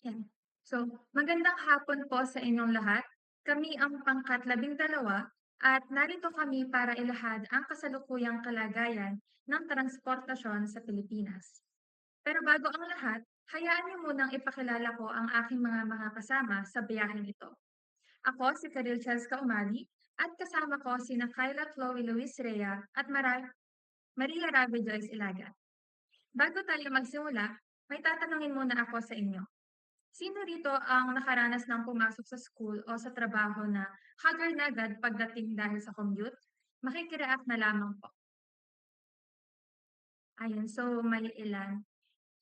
Yan. So, magandang hapon po sa inyong lahat. Kami ang pangkat 12 at narito kami para ilahad ang kasalukuyang kalagayan ng transportasyon sa Pilipinas. Pero bago ang lahat, hayaan niyo munang ipakilala ko ang aking mga kasama sa biyaheng ito. Ako si Karil Cheska Umali at kasama ko sina Kyla Chloe Luis Rea at Maria Ravi Joyce Ilaga. Bago tayo magsimula, may tatanungin muna ako sa inyo. Sino rito ang nakaranas ng pumasok sa school o sa trabaho na haggard na agad pagdating dahil sa commute? Makiki-react na lamang po. Ayun, so may ilan.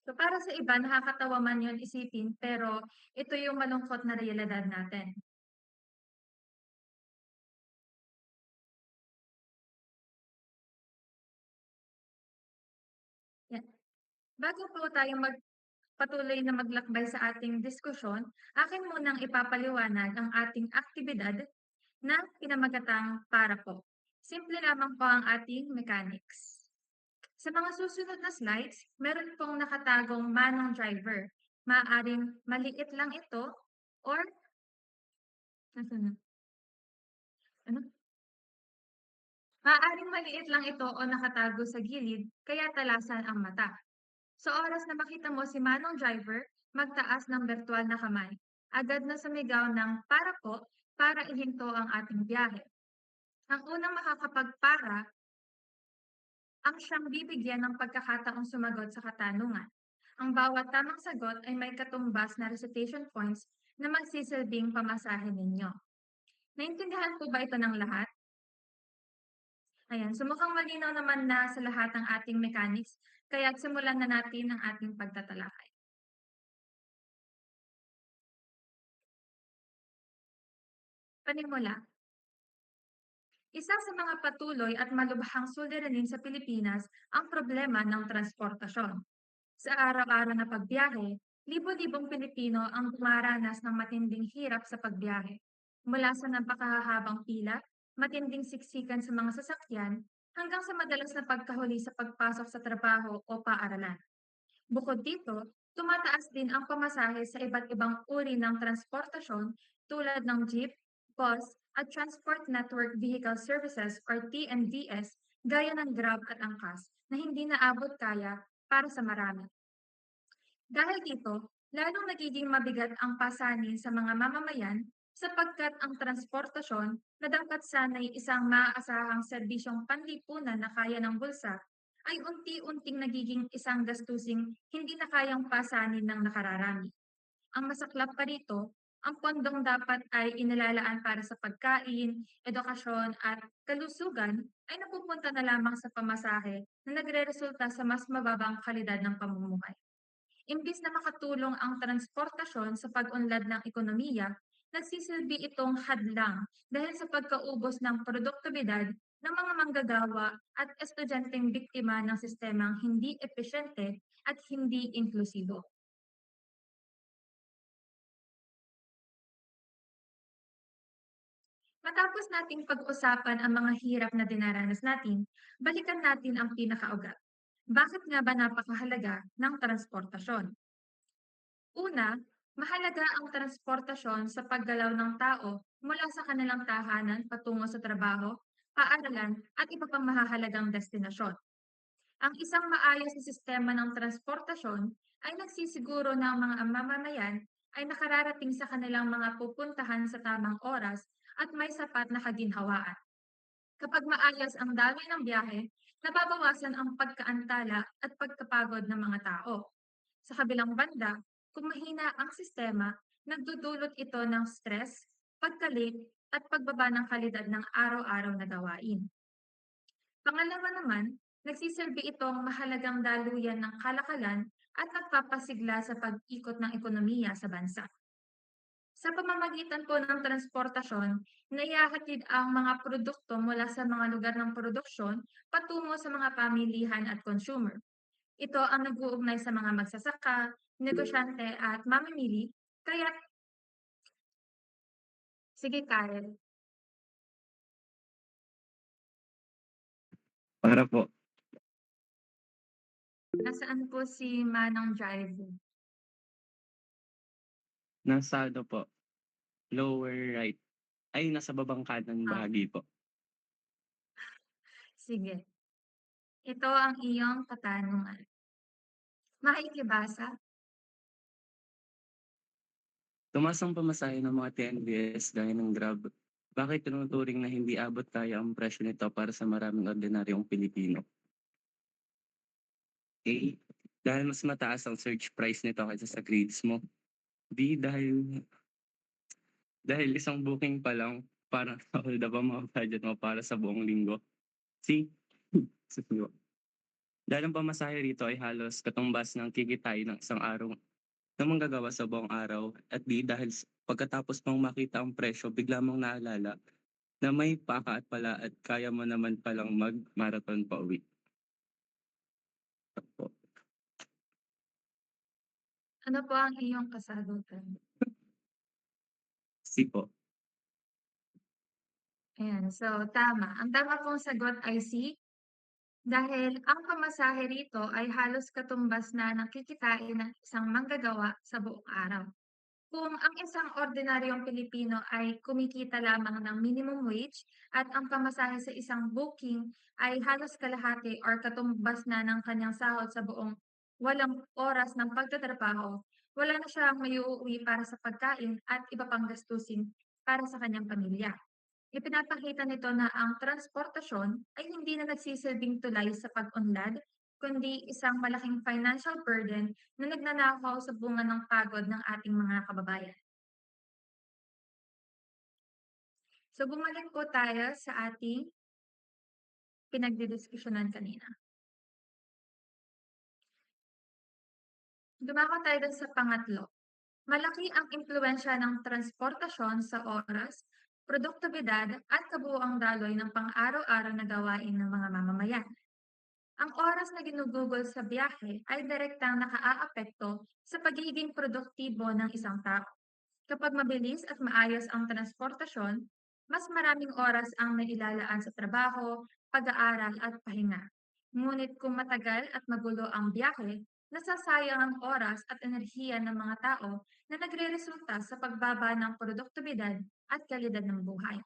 So para sa iba, nakakatawa man yun isipin, pero ito yung malungkot na realidad natin. Yan. Bago po tayo patuloy na maglakbay sa ating diskusyon, akin munang ipapaliwanag ang ating aktibidad na pinamagatang para po. Simple lamang po ang ating mechanics. Sa mga susunod na slides, meron pong nakatagong manong driver. Maaaring maliit lang ito or nasaan na? Ano? Maaaring maliit lang ito o nakatago sa gilid kaya talasan ang mata. Sa oras na makita mo si manong driver, magtaas ng virtual na kamay. Agad na sumigaw ng para po para ihinto ang ating biyahe. Ang unang makakapagpara ang siyang bibigyan ng pagkakataong sumagot sa katanungan. Ang bawat tamang sagot ay may katumbas na recitation points na magsisilbing pamasahe ninyo. Naintindihan po ba ito ng lahat? Ayan, so mukhang malinaw naman na sa lahat ng ating mechanics, kaya simulan na natin ang ating pagtatalakay. Panimula, isa sa mga patuloy at malubhang suliranin sa Pilipinas ang problema ng transportasyon. Sa araw-araw na pagbiyahe, libo-libong Pilipino ang dumaranas ng matinding hirap sa pagbiyahe. Mula sa napakahahabang pila, matinding siksikan sa mga sasakyan, hanggang sa madalas na pagkahuli sa pagpasok sa trabaho o paaralan. Bukod dito, tumataas din ang pamasahe sa iba't ibang uri ng transportasyon tulad ng jeep, bus, at Transport Network Vehicle Services or TNVS gaya ng Grab at Angkas na hindi naabot kaya para sa marami. Dahil dito, lalong nagiging mabigat ang pasanin sa mga mamamayan sapagkat ang transportasyon na dapat sanay isang maaasahang serbisyong panlipunan na kaya ng bulsa ay unti-unting nagiging isang gastusing hindi na kayang pasanin ng nakararami. Ang masaklap pa rito, ang pondong dapat ay inilalaan para sa pagkain, edukasyon at kalusugan ay napupunta na lamang sa pamasahe na nagreresulta sa mas mababang kalidad ng pamumuhay. Imbis na makatulong ang transportasyon sa pag-unlad ng ekonomiya, nagsisilbi itong hadlang dahil sa pagkaubos ng produktibidad ng mga manggagawa at estudyanteng biktima ng sistemang hindi epesyente at hindi inklusibo. Matapos nating pag-usapan ang mga hirap na dinaranas natin, balikan natin ang pinakaugat. Bakit nga ba napakahalaga ng transportasyon? Una, mahalaga ang transportasyon sa paggalaw ng tao mula sa kanilang tahanan patungo sa trabaho, paaralan at iba pang mahahalagang destinasyon. Ang isang maayos na sistema ng transportasyon ay nagsisiguro na ang mga mamamayan ay nakararating sa kanilang mga pupuntahan sa tamang oras at may sapat na kaginhawaan. Kapag maayos ang daloy ng biyahe, nababawasan ang pagkaantala at pagkapagod ng mga tao. Sa kabilang banda, kung mahina ang sistema, nagdudulot ito ng stress, pagkalit, at pagbaba ng kalidad ng araw-araw na gawain. Pangalawa naman, nagsisilbi itong mahalagang daluyan ng kalakalan at nagpapasigla sa pag-ikot ng ekonomiya sa bansa. Sa pamamagitan po ng transportasyon, naihahatid ang mga produkto mula sa mga lugar ng produksyon patungo sa mga pamilihan at consumer. Ito ang nag-uugnay sa mga magsasaka, negosyante at mamimili, kaya sige Kyle, Para po. nasaan po si Manang Drive? Nasa ano po, lower right, ay nasa babang kanan Ah, bahagi po. sige. Ito ang iyong katanungan. Makikibasa? Tumaas ang pamasahe ng mga TNVS gaya ng Grab. Bakit tinuturing na hindi abot kaya ang presyo nito para sa maraming ordinaryong Pilipino? A. Dahil mas mataas ang search price nito kaysa sa grades mo. B. Dahil isang booking pa lang, parang hold up ang mga budget mo para sa buong linggo. C. Sige po. Dahil ang pamasahe rito ay halos katumbas ng kikitain ng isang araw na manggagawa sa buong araw. At D. Dahil pagkatapos mong makita ang presyo, bigla mong naalala na may paka at pala at kaya mo naman palang mag-marathon pa uwi. Po. Ano po ang iyong kasagutan? C po. Ayan, so tama. Ang tama pong sagot ay C, dahil ang pamasahe rito ay halos katumbas na ng kikitain ng isang manggagawa sa buong araw. Kung ang isang ordinaryong Pilipino ay kumikita lamang ng minimum wage at ang pamasahe sa isang booking ay halos kalahati or katumbas na ng kanyang sahod sa buong 8 oras ng pagtatrabaho, wala na siyang maiuuwi para sa pagkain at iba pang gastusin para sa kanyang pamilya. Ipinapakita nito na ang transportasyon ay hindi na nagsisilbing tulay sa pag-unlad, kundi isang malaking financial burden na nagnanakaw sa bunga ng pagod ng ating mga kababayan. So bumalik po tayo sa ating pinagdidiskusyonan kanina. Dumako tayo dun sa pangatlo. Malaki ang impluwensya ng transportasyon sa oras, produktibidad at kabuuang daloy ng pang-araw-araw na gawain ng mga mamamayan. Ang oras na ginugugol sa biyahe ay direktang nakaaapekto sa pagiging produktibo ng isang tao. Kapag mabilis at maayos ang transportasyon, mas maraming oras ang nailalaan sa trabaho, pag-aaral at pahinga. Ngunit kung matagal at magulo ang biyahe, nasasayang ang oras at enerhiya ng mga tao na nagre-resulta sa pagbaba ng produktibidad at kalidad ng buhay.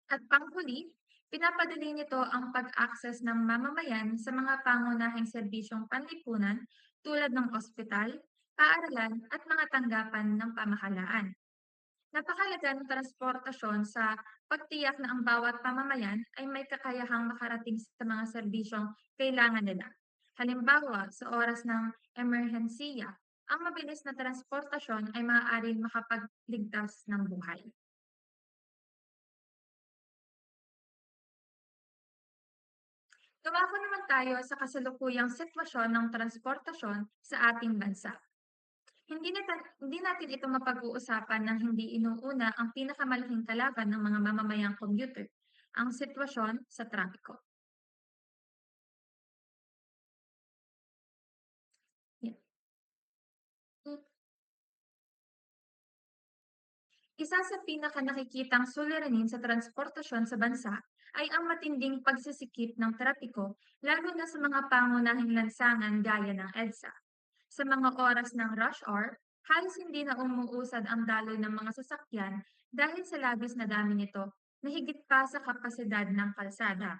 At panghuli, pinapadali nito ang pag-access ng mamamayan sa mga pangunahing serbisyong panlipunan tulad ng ospital, paaralan at mga tanggapan ng pamahalaan. Napakalaga ng transportasyon sa pagtiyak na ang bawat pamamayan ay may kakayahang makarating sa mga serbisyong kailangan nila. Halimbawa, sa oras ng emerhensiya, ang mabilis na transportasyon ay maaaring makapagligtas ng buhay. Dumako naman tayo sa kasalukuyang sitwasyon ng transportasyon sa ating bansa. Hindi natin ito mapag-uusapan ng hindi inuuna ang pinakamalaking kalaban ng mga mamamayang commuter, ang sitwasyon sa trapiko. Yan. Isa sa pinakanakikitang suliranin sa transportasyon sa bansa ay ang matinding pagsisikip ng trapiko, lalo na sa mga pangunahing lansangan gaya ng EDSA. Sa mga oras ng rush hour, halos hindi na umuusad ang daloy ng mga sasakyan dahil sa labis na dami nito na higit pa sa kapasidad ng kalsada.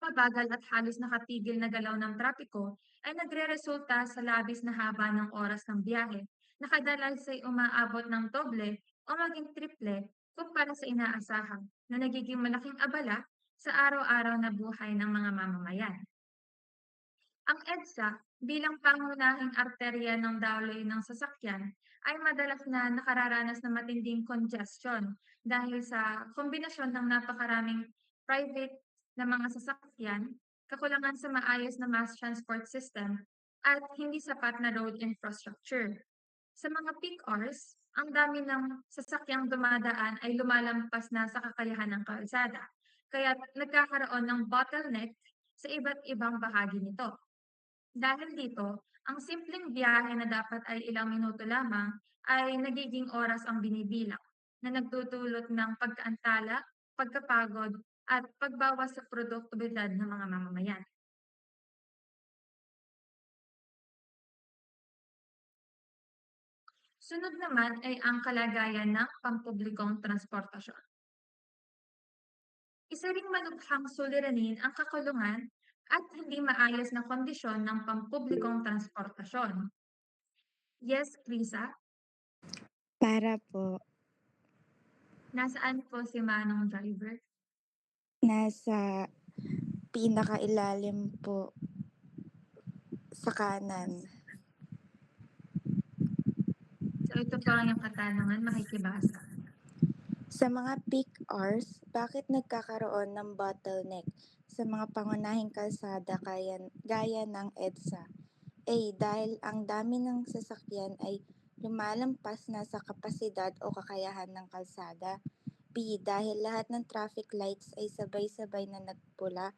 Mabagal at halos nakatigil na galaw ng trapiko ay nagreresulta sa labis na haba ng oras ng biyahe na kadalas ay umaabot ng doble o maging triple kumpara sa inaasahan na nagiging malaking abala sa araw-araw na buhay ng mga mamamayan. Ang EDSA bilang pangunahing arterya ng daloy ng sasakyan ay madalas na nakararanas ng matinding congestion dahil sa kombinasyon ng napakaraming private na mga sasakyan, kakulangan sa maayos na mass transport system, at hindi sapat na road infrastructure. Sa mga peak hours, ang dami ng sasakyang dumadaan ay lumalampas na sa kakayahan ng kalsada, kaya nagkakaroon ng bottleneck sa iba't ibang bahagi nito. Dahil dito, ang simpleng biyahe na dapat ay ilang minuto lamang ay nagiging oras ang binibilang, na nagdudulot ng pagkaantala, pagkapagod, at pagbawas sa produktibidad ng mga mamamayan. Sunod naman ay ang kalagayan ng pampublikong transportasyon. Isa ring malubhang suliranin ang kakulungan at hindi maayos na kondisyon ng pampublikong transportasyon. Yes, Krisa, Para po, nasaan po si Manong driver? nasa pinakailalim po sa kanan. So ito po ang iyong katanungan, makikibasa. Sa mga peak hours, bakit nagkakaroon ng bottleneck sa mga pangunahing kalsada gaya ng EDSA? A. Dahil ang dami ng sasakyan ay lumalampas na sa kapasidad o kakayahan ng kalsada. B. Dahil lahat ng traffic lights ay sabay-sabay na nagpula.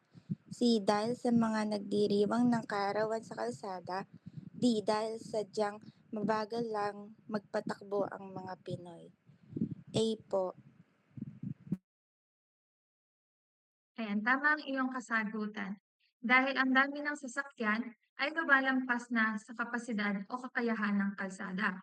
C. Dahil sa mga nagdiriwang ng kaarawan sa kalsada. D. Dahil sadyang mabagal lang magpatakbo ang mga Pinoy. A po. Ayan, tama ang iyong kasagutan. Dahil ang dami ng sasakyan ay lumalampas na sa kapasidad o kakayahan ng kalsada.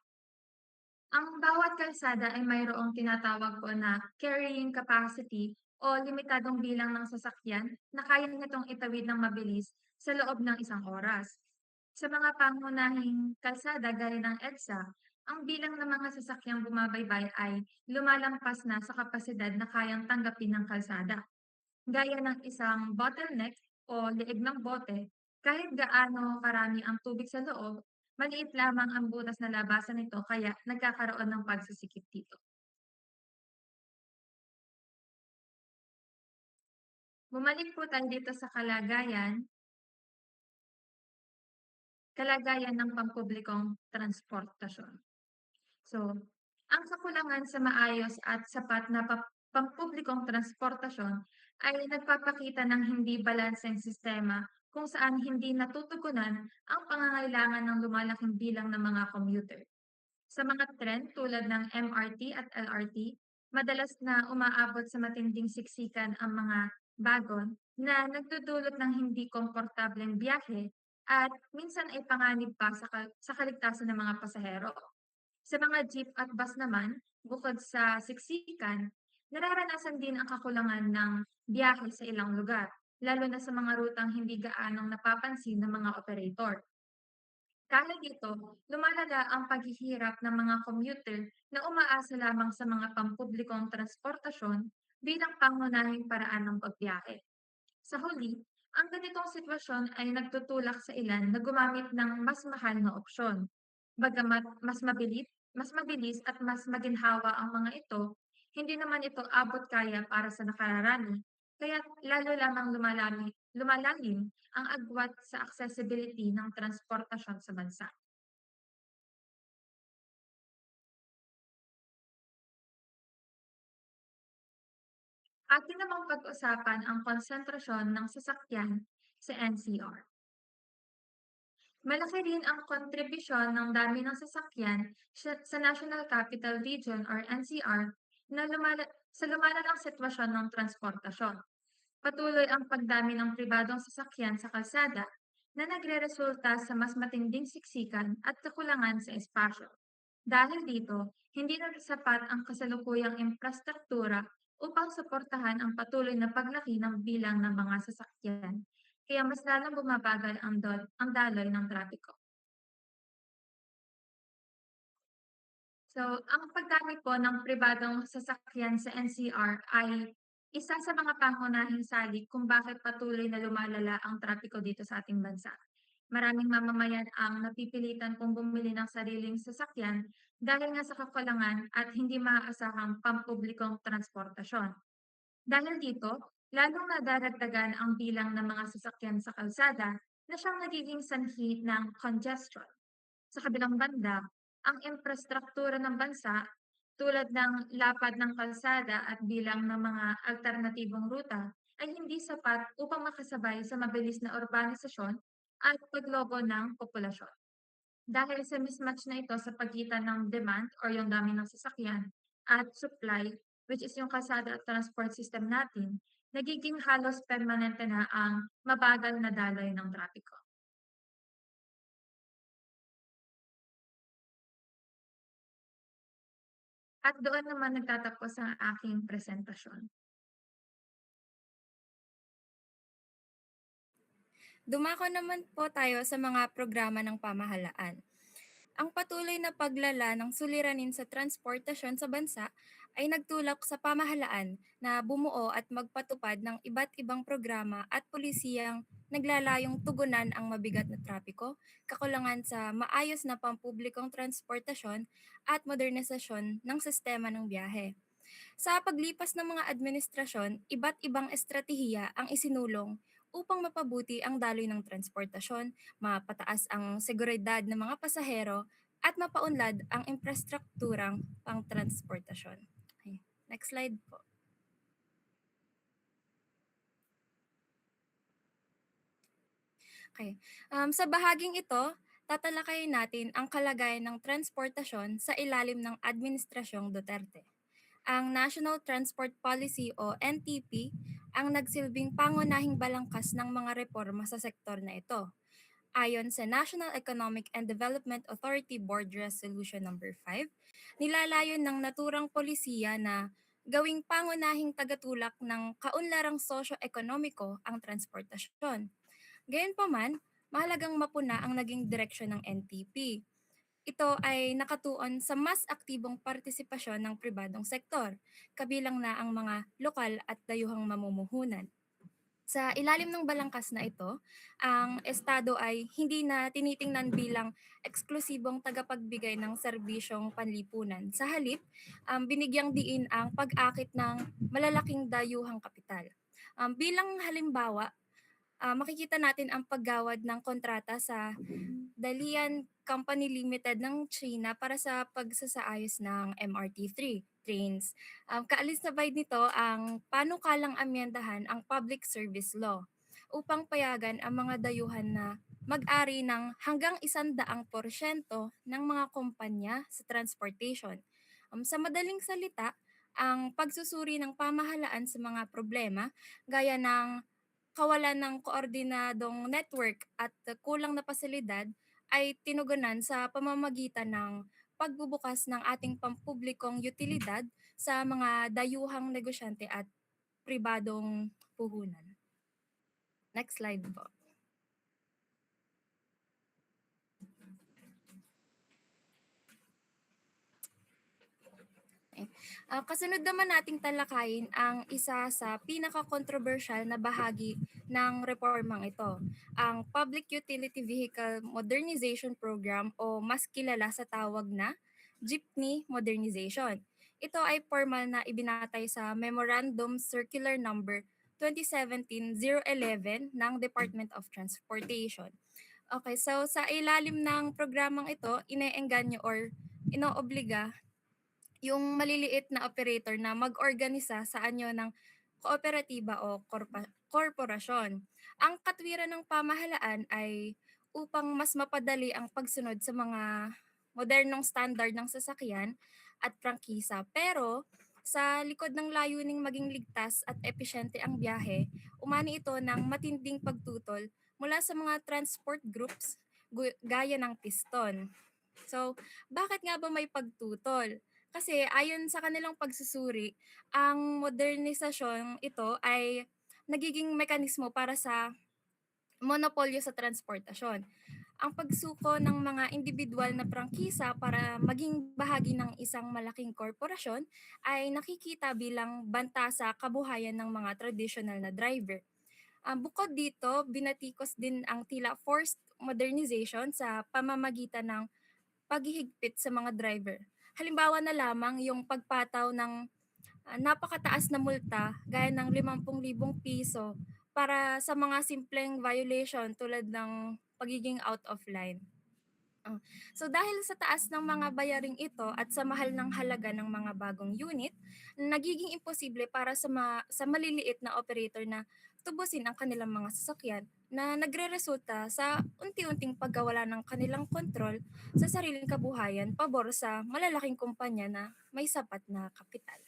Ang bawat kalsada ay mayroong tinatawag po na carrying capacity o limitadong bilang ng sasakyan na kaya nitong itawid ng mabilis sa loob ng isang oras. Sa mga pangunahing kalsada gaya ng EDSA, ang bilang ng mga sasakyang bumabaybay ay lumalampas na sa kapasidad na kayang tanggapin ng kalsada. Gaya ng isang bottleneck o leeg ng bote, kahit gaano karami ang tubig sa loob, maliit lamang ang butas na labasan nito kaya nagkakaroon ng pagsisikip dito. Bumalik po tayo dito sa kalagayan ng pampublikong transportasyon. So, ang kakulangan sa maayos at sapat na pampublikong transportasyon ay nagpapakita ng hindi balanseng sistema kung saan hindi natutugunan ang pangangailangan ng lumalaking bilang ng mga commuter. Sa mga trend tulad ng MRT at LRT, madalas na umaabot sa matinding siksikan ang mga bagon na nagdudulot ng hindi komportableng biyahe at minsan ay panganib pa sa kaligtasan ng mga pasahero. Sa mga jeep at bus naman, bukod sa siksikan, nararanasan din ang kakulangan ng biyahe sa ilang lugar, lalo na sa mga rutang hindi gaanong napapansin ng mga operator. Dahil dito, lumalala ang paghihirap ng mga commuter na umaasa lamang sa mga pampublikong transportasyon bilang pangunahing paraan ng pagbiyahe. Sa huli, ang ganitong sitwasyon ay nagtutulak sa ilan na gumamit ng mas mahal na opsyon. Bagamat mas mabilis at mas maginhawa ang mga ito, hindi naman ito abot kaya para sa nakararami, kaya lalo lamang lumalalim ang agwat sa accessibility ng transportasyon sa bansa. Atin namang pag-usapan ang konsentrasyon ng sasakyan sa NCR. Malaki rin ang kontribusyon ng dami ng sasakyan sa National Capital Region or NCR na sa lumalalang sitwasyon ng transportasyon. Patuloy ang pagdami ng pribadong sasakyan sa kalsada na nagreresulta sa mas matinding siksikan at kakulangan sa espasyo. Dahil dito, hindi na sapat ang kasalukuyang infrastruktura upang suportahan ang patuloy na paglaki ng bilang ng mga sasakyan, kaya mas lalong bumabagal ang daloy ng trapiko. So, ang pagdami po ng pribadong sasakyan sa NCR ay isa sa mga pangunahing salik kung bakit patuloy na lumalala ang trapiko dito sa ating bansa. Maraming mamamayan ang napipilitan kung bumili ng sariling sasakyan dahil nga sa kakulangan at hindi maaasahang pampublikong transportasyon. Dahil dito, lalong nadaragdagan ang bilang ng mga sasakyan sa kalsada na siyang nagiging sanhi ng congestion. Sa kabilang banda, ang infrastruktura ng bansa tulad ng lapad ng kalsada at bilang ng mga alternatibong ruta ay hindi sapat upang makasabay sa mabilis na urbanisasyon at paglobo ng populasyon. Dahil sa mismatch na ito sa pagitan ng demand or yung dami ng sasakyan at supply, which is yung kalsada at transport system natin, nagiging halos permanente na ang mabagal na daloy ng trapiko. At doon naman nagtatapos ang aking presentasyon. Dumako naman po tayo sa mga programa ng pamahalaan. Ang patuloy na paglala ng suliranin sa transportasyon sa bansa ay nagtulak sa pamahalaan na bumuo at magpatupad ng iba't ibang programa at pulisiyang naglalayong tugunan ang mabigat na trapiko, kakulangan sa maayos na pampublikong transportasyon at modernisasyon ng sistema ng biyahe. Sa paglipas ng mga administrasyon, iba't ibang estratehiya ang isinulong upang mapabuti ang daloy ng transportasyon, mapataas ang seguridad ng mga pasahero, at mapaunlad ang infrastrukturang pangtransportasyon. Okay. Next slide po. Okay. Sa bahaging ito, tatalakayin natin ang kalagayan ng transportasyon sa ilalim ng Administrasyong Duterte. Ang National Transport Policy o NTP ang nagsilbing pangunahing balangkas ng mga reforma sa sektor na ito. Ayon sa National Economic and Development Authority Board Resolution Number 5, nilalayon ng naturang polisiya na gawing pangunahing tagatulak ng kaunlarang sosyo-ekonomiko ang transportasyon. Gayunpaman, mahalagang mapuna ang naging direksyon ng NTP. Ito ay nakatuon sa mas aktibong partisipasyon ng pribadong sektor, kabilang na ang mga lokal at dayuhang mamumuhunan. Sa ilalim ng balangkas na ito, ang Estado ay hindi na tinitingnan bilang eksklusibong tagapagbigay ng serbisyong panlipunan. Sa halip, binigyang diin ang pag-akit ng malalaking dayuhang kapital. Bilang halimbawa, makikita natin ang paggawad ng kontrata sa Dalian Company Limited ng China para sa pagsasaayos ng MRT3 trains. Kaalisabay nito ang panukalang amyendahan ang Public Service Law upang payagan ang mga dayuhan na mag-ari ng hanggang 100% ng mga kumpanya sa transportation. Sa madaling salita, ang pagsusuri ng pamahalaan sa mga problema gaya ng kawalan ng koordinadong network at kulang na pasilidad ay tinugunan sa pamamagitan ng pagbubukas ng ating pampublikong utilidad sa mga dayuhang negosyante at pribadong puhunan. Next slide po. Kasunod naman nating talakayin ang isa sa pinaka-controversial na bahagi ng reformang ito, ang Public Utility Vehicle Modernization Program o mas kilala sa tawag na Jeepney Modernization. Ito ay formal na ibinatay sa Memorandum Circular Number 2017-011 ng Department of Transportation. Okay, so sa ilalim ng programang ito, ineengganyo or inoobliga yung maliliit na operator na mag-organisa sa anyo ng kooperatiba o korporasyon. Ang katwiran ng pamahalaan ay upang mas mapadali ang pagsunod sa mga modernong standard ng sasakyan at prangkisa. Pero sa likod ng layuning maging ligtas at epesyente ang biyahe, umani ito ng matinding pagtutol mula sa mga transport groups gaya ng piston. So, bakit nga ba may pagtutol? Kasi ayon sa kanilang pagsusuri, ang modernisasyon ito ay nagiging mekanismo para sa monopolyo sa transportasyon. Ang pagsuko ng mga individual na prangkisa para maging bahagi ng isang malaking korporasyon ay nakikita bilang banta sa kabuhayan ng mga traditional na driver. Bukod dito, binatikos din ang tila forced modernization sa pamamagitan ng paghihigpit sa mga driver. Halimbawa na lamang yung pagpataw ng napakataas na multa gaya ng 50,000 piso para sa mga simpleng violation tulad ng pagiging out of line. So dahil sa taas ng mga bayaring ito at sa mahal ng halaga ng mga bagong unit, nagiging imposible para sa maliliit na operator na tubusin ang kanilang mga sasakyan na nagreresulta sa unti-unting pagkawala ng kanilang kontrol sa sariling kabuhayan pabor sa malalaking kumpanya na may sapat na kapital.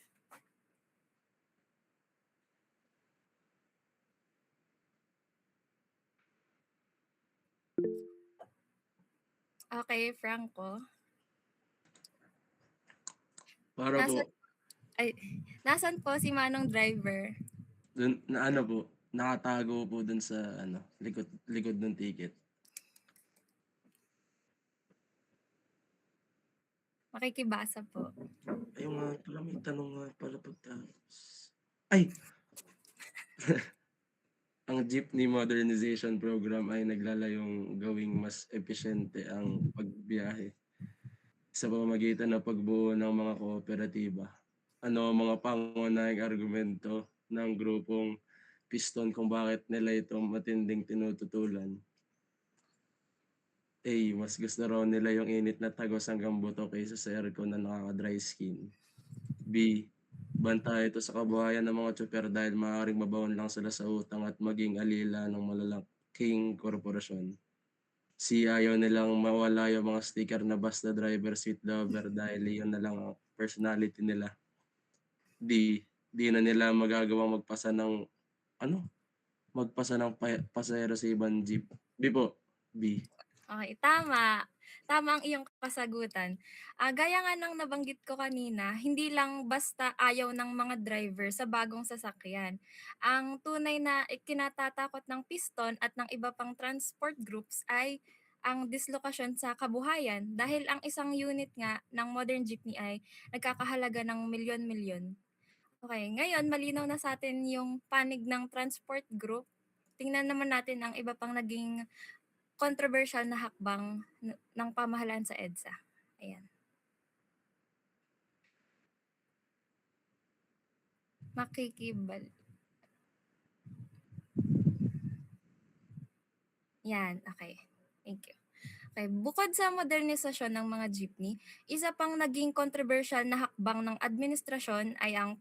Okay, Franco. Para Nasaan, po, ay, nasaan po si Manong Driver? dun, na ano po, nakatago po dun sa likod ng ticket. Makikibasa po. Ayun nga pala, may tanong nga pala pagtapos. Ay! Ang Jeepney Modernization Program ay naglalayong gawing mas epesyente ang pagbiyahe sa pamamagitan ng pagbuo ng mga kooperatiba. Ano ang mga pangunahing argumento ng grupong Piston kung bakit nila ito matinding tinututulan? A. Mas gusto raw nila yung init na tagos hanggang buto kaysa sa aircon na nakaka-dry skin. B. Banta ito sa kabuhayan ng mga tsuper dahil maaaring mabaon lang sila sa utang at maging alila ng malalaking korporasyon. C. Ayaw nilang mawala yung mga sticker na basta driver, sweet lover dahil yun na lang ang personality nila. D. Di na nila magagawang magpasa ng pasahero sa ibang jeep. B po. B. Okay, tama. Tama ang iyong kasagutan. Gaya nga ng nabanggit ko kanina, hindi lang basta ayaw ng mga driver sa bagong sasakyan. Ang tunay na ikinatatakot ng Piston at ng iba pang transport groups ay ang dislokasyon sa kabuhayan dahil ang isang unit nga ng modern jeepney ay nagkakahalaga ng milyon-milyon. Okay, ngayon malinaw na sa atin yung panig ng transport group. Tingnan naman natin ang iba pang naging controversial na hakbang ng pamahalaan sa EDSA. Ayan. Makikibal. Yan, okay. Thank you. Okay, bukod sa modernisasyon ng mga jeepney, isa pang naging controversial na hakbang ng administrasyon ay ang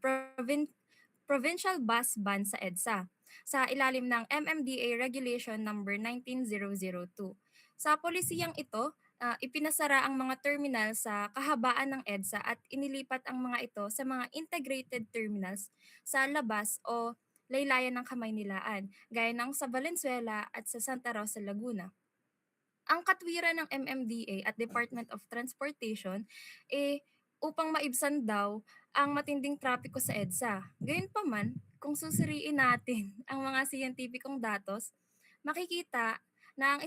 provincial bus ban sa EDSA sa ilalim ng MMDA Regulation number 19002. Sa polisiyang ito, ipinasara ang mga terminal sa kahabaan ng EDSA at inilipat ang mga ito sa mga integrated terminals sa labas o laylayan ng Kamaynilaan, gaya ng sa Valenzuela at sa Santa Rosa, Laguna. Ang katwiran ng MMDA at Department of Transportation upang maibsan daw ang matinding trapiko sa EDSA. Gayunpaman, kung susuriin natin ang mga siyentipikong datos, makikita na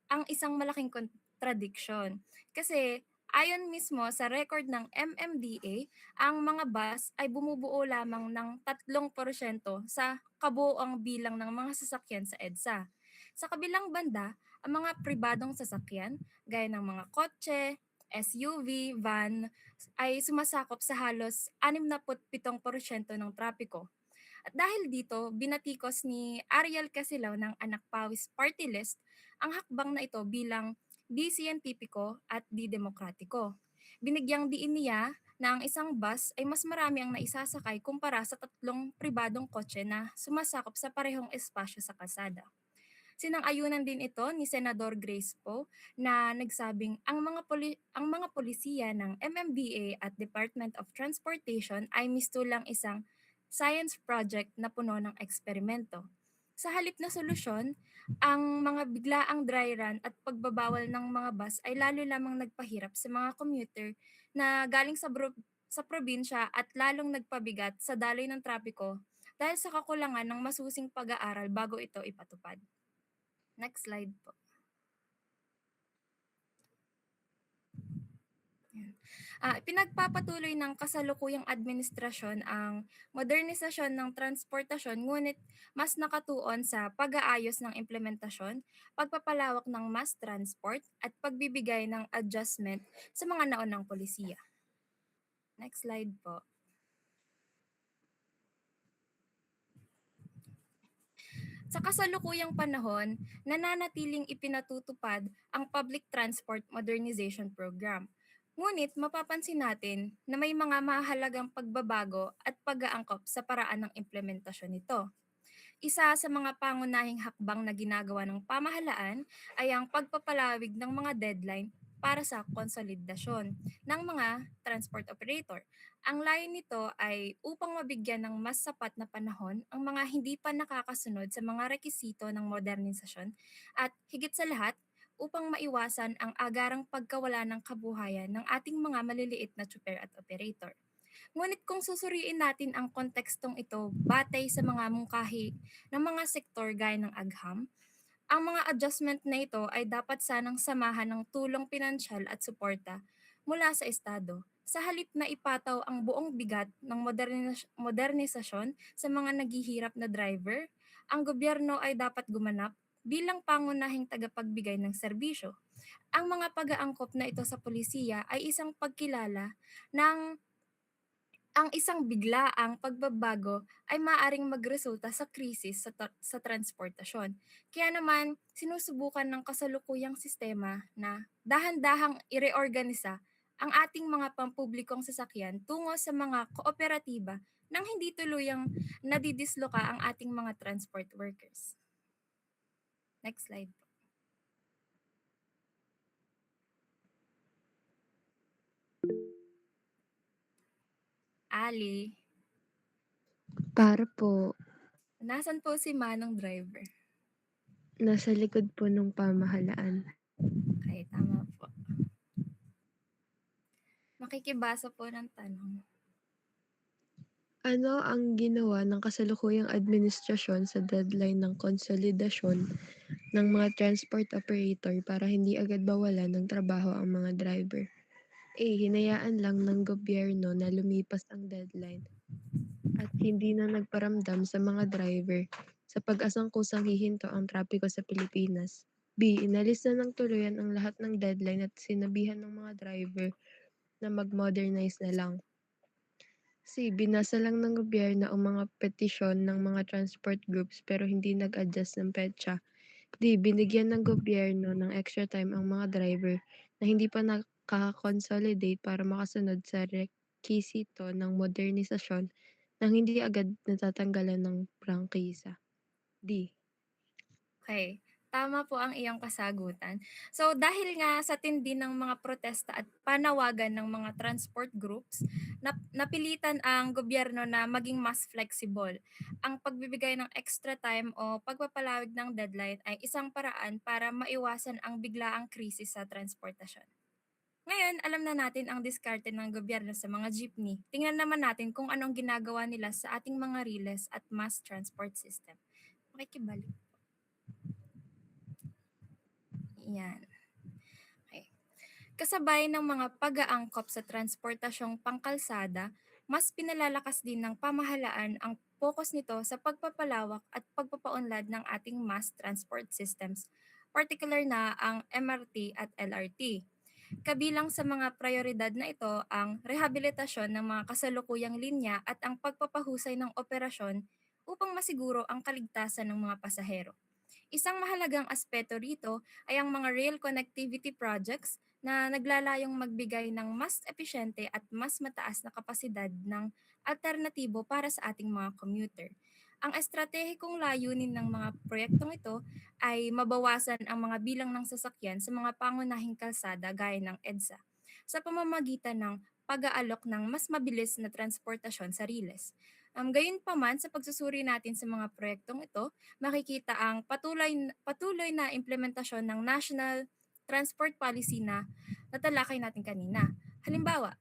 ang isang malaking contradiction. Kasi ayon mismo sa record ng MMDA, ang mga bus ay bumubuo lamang ng 3% sa kabuoang bilang ng mga sasakyan sa EDSA. Sa kabilang banda, ang mga pribadong sasakyan, gaya ng mga kotse, SUV, van, ay sumasakop sa halos 67% ng trapiko. At dahil dito, binatikos ni Ariel Casilaw ng Anak Pawis Party List ang hakbang na ito bilang di siyentipiko at di demokratiko. Binigyang diin niya na ang isang bus ay mas marami ang naisasakay kumpara sa 3 pribadong kotse na sumasakop sa parehong espasyo sa kalsada. Sinang-ayunan din ito ni Senador Grace Poe na nagsabing ang mga polisiya ng MMDA at Department of Transportation ay mistulang isang science project na puno ng eksperimento. Sa halip na solusyon, ang mga biglaang dry run at pagbabawal ng mga bus ay lalo lamang nagpahirap sa mga commuter na galing sa probinsya at lalong nagpabigat sa daloy ng trapiko dahil sa kakulangan ng masusing pag-aaral bago ito ipatupad. Next slide po. Pinagpapatuloy ng kasalukuyang administrasyon ang modernisasyon ng transportasyon ngunit mas nakatuon sa pag-aayos ng implementasyon, pagpapalawak ng mass transport at pagbibigay ng adjustment sa mga naunang polisiya. Next slide po. Sa kasalukuyang panahon, nananatiling ipinatutupad ang Public Transport Modernization Program. Ngunit mapapansin natin na may mga mahalagang pagbabago at pag-aangkop sa paraan ng implementasyon nito. Isa sa mga pangunahing hakbang na ginagawa ng pamahalaan ay ang pagpapalawig ng mga deadline para sa konsolidasyon ng mga transport operator. Ang layo nito ay upang mabigyan ng mas sapat na panahon ang mga hindi pa nakakasunod sa mga rekisito ng modernisasyon at higit sa lahat, upang maiwasan ang agarang pagkawala ng kabuhayan ng ating mga maliliit na tsuper at operator. Ngunit kung susuriin natin ang kontekstong ito batay sa mga mungkahi ng mga sektor gaya ng agham, ang mga adjustment na ito ay dapat sanang samahan ng tulong pinansyal at suporta mula sa Estado sa halip na ipataw ang buong bigat ng modernisasyon sa mga naghihirap na driver. Ang gobyerno ay dapat gumanap bilang pangunahing tagapagbigay ng serbisyo. Ang mga pag-aangkop na ito sa pulisiya ay isang pagkilala ng ang isang biglaang pagbabago ay maaaring magresulta sa krisis sa transportasyon. Kaya naman, sinusubukan ng kasalukuyang sistema na dahan-dahang ireorganisa ang ating mga pampublikong sasakyan tungo sa mga kooperatiba nang hindi tuluyang nadidisloka ang ating mga transport workers. Next slide po. Ali, Para po, nasan po si Manong driver? nasa likod po ng pamahalaan. Okay, tama po. Makikibasa po ng tanong. Ano ang ginawa ng kasalukuyang administrasyon sa deadline ng konsolidasyon ng mga transport operator para hindi agad bawalan ng trabaho ang mga driver? A. Hinayaan lang ng gobyerno na lumipas ang deadline at hindi na nagparamdam sa mga driver sa pag-asang kusang hihinto ang trapiko sa Pilipinas. B. Inalis na ng tuluyan ang lahat ng deadline at sinabihan ng mga driver na mag-modernize na lang. C. Binasa lang ng gobyerno ang mga petisyon ng mga transport groups pero hindi nag-adjust ng petsa. D. Binigyan ng gobyerno ng extra time ang mga driver na hindi pa nakaka-consolidate para makasunod sa rekisito ng modernisasyon nang hindi agad natatanggalan ng prangkisa. D. Okay, tama po ang iyong kasagutan. So dahil nga sa tindi ng mga protesta at panawagan ng mga transport groups, napilitan ang gobyerno na maging mas flexible. Ang pagbibigay ng extra time o pagpapalawig ng deadline ay isang paraan para maiwasan ang biglaang krisis sa transportasyon. Ngayon, alam na natin ang diskarte ng gobyerno sa mga jeepney. Tingnan naman natin kung anong ginagawa nila sa ating mga riles at mass transport system. Makikibalik. Yan. Okay. Kasabay ng mga pag-aangkop sa transportasyong pangkalsada, mas pinalalakas din ng pamahalaan ang focus nito sa pagpapalawak at pagpapaunlad ng ating mass transport systems, particular na ang MRT at LRT. Kabilang sa mga prioridad na ito ang rehabilitasyon ng mga kasalukuyang linya at ang pagpapahusay ng operasyon upang masiguro ang kaligtasan ng mga pasahero. Isang mahalagang aspeto rito ay ang mga rail connectivity projects na naglalayong magbigay ng mas epesyente at mas mataas na kapasidad ng alternatibo para sa ating mga commuter. Ang estratehikong layunin ng mga proyektong ito ay mabawasan ang mga bilang ng sasakyan sa mga pangunahing kalsada gaya ng EDSA sa pamamagitan ng pag-aalok ng mas mabilis na transportasyon sa riles. Gayunpaman, sa pagsusuri natin sa mga proyektong ito, makikita ang patuloy na implementasyon ng National Transport Policy na natalakay natin kanina. Halimbawa,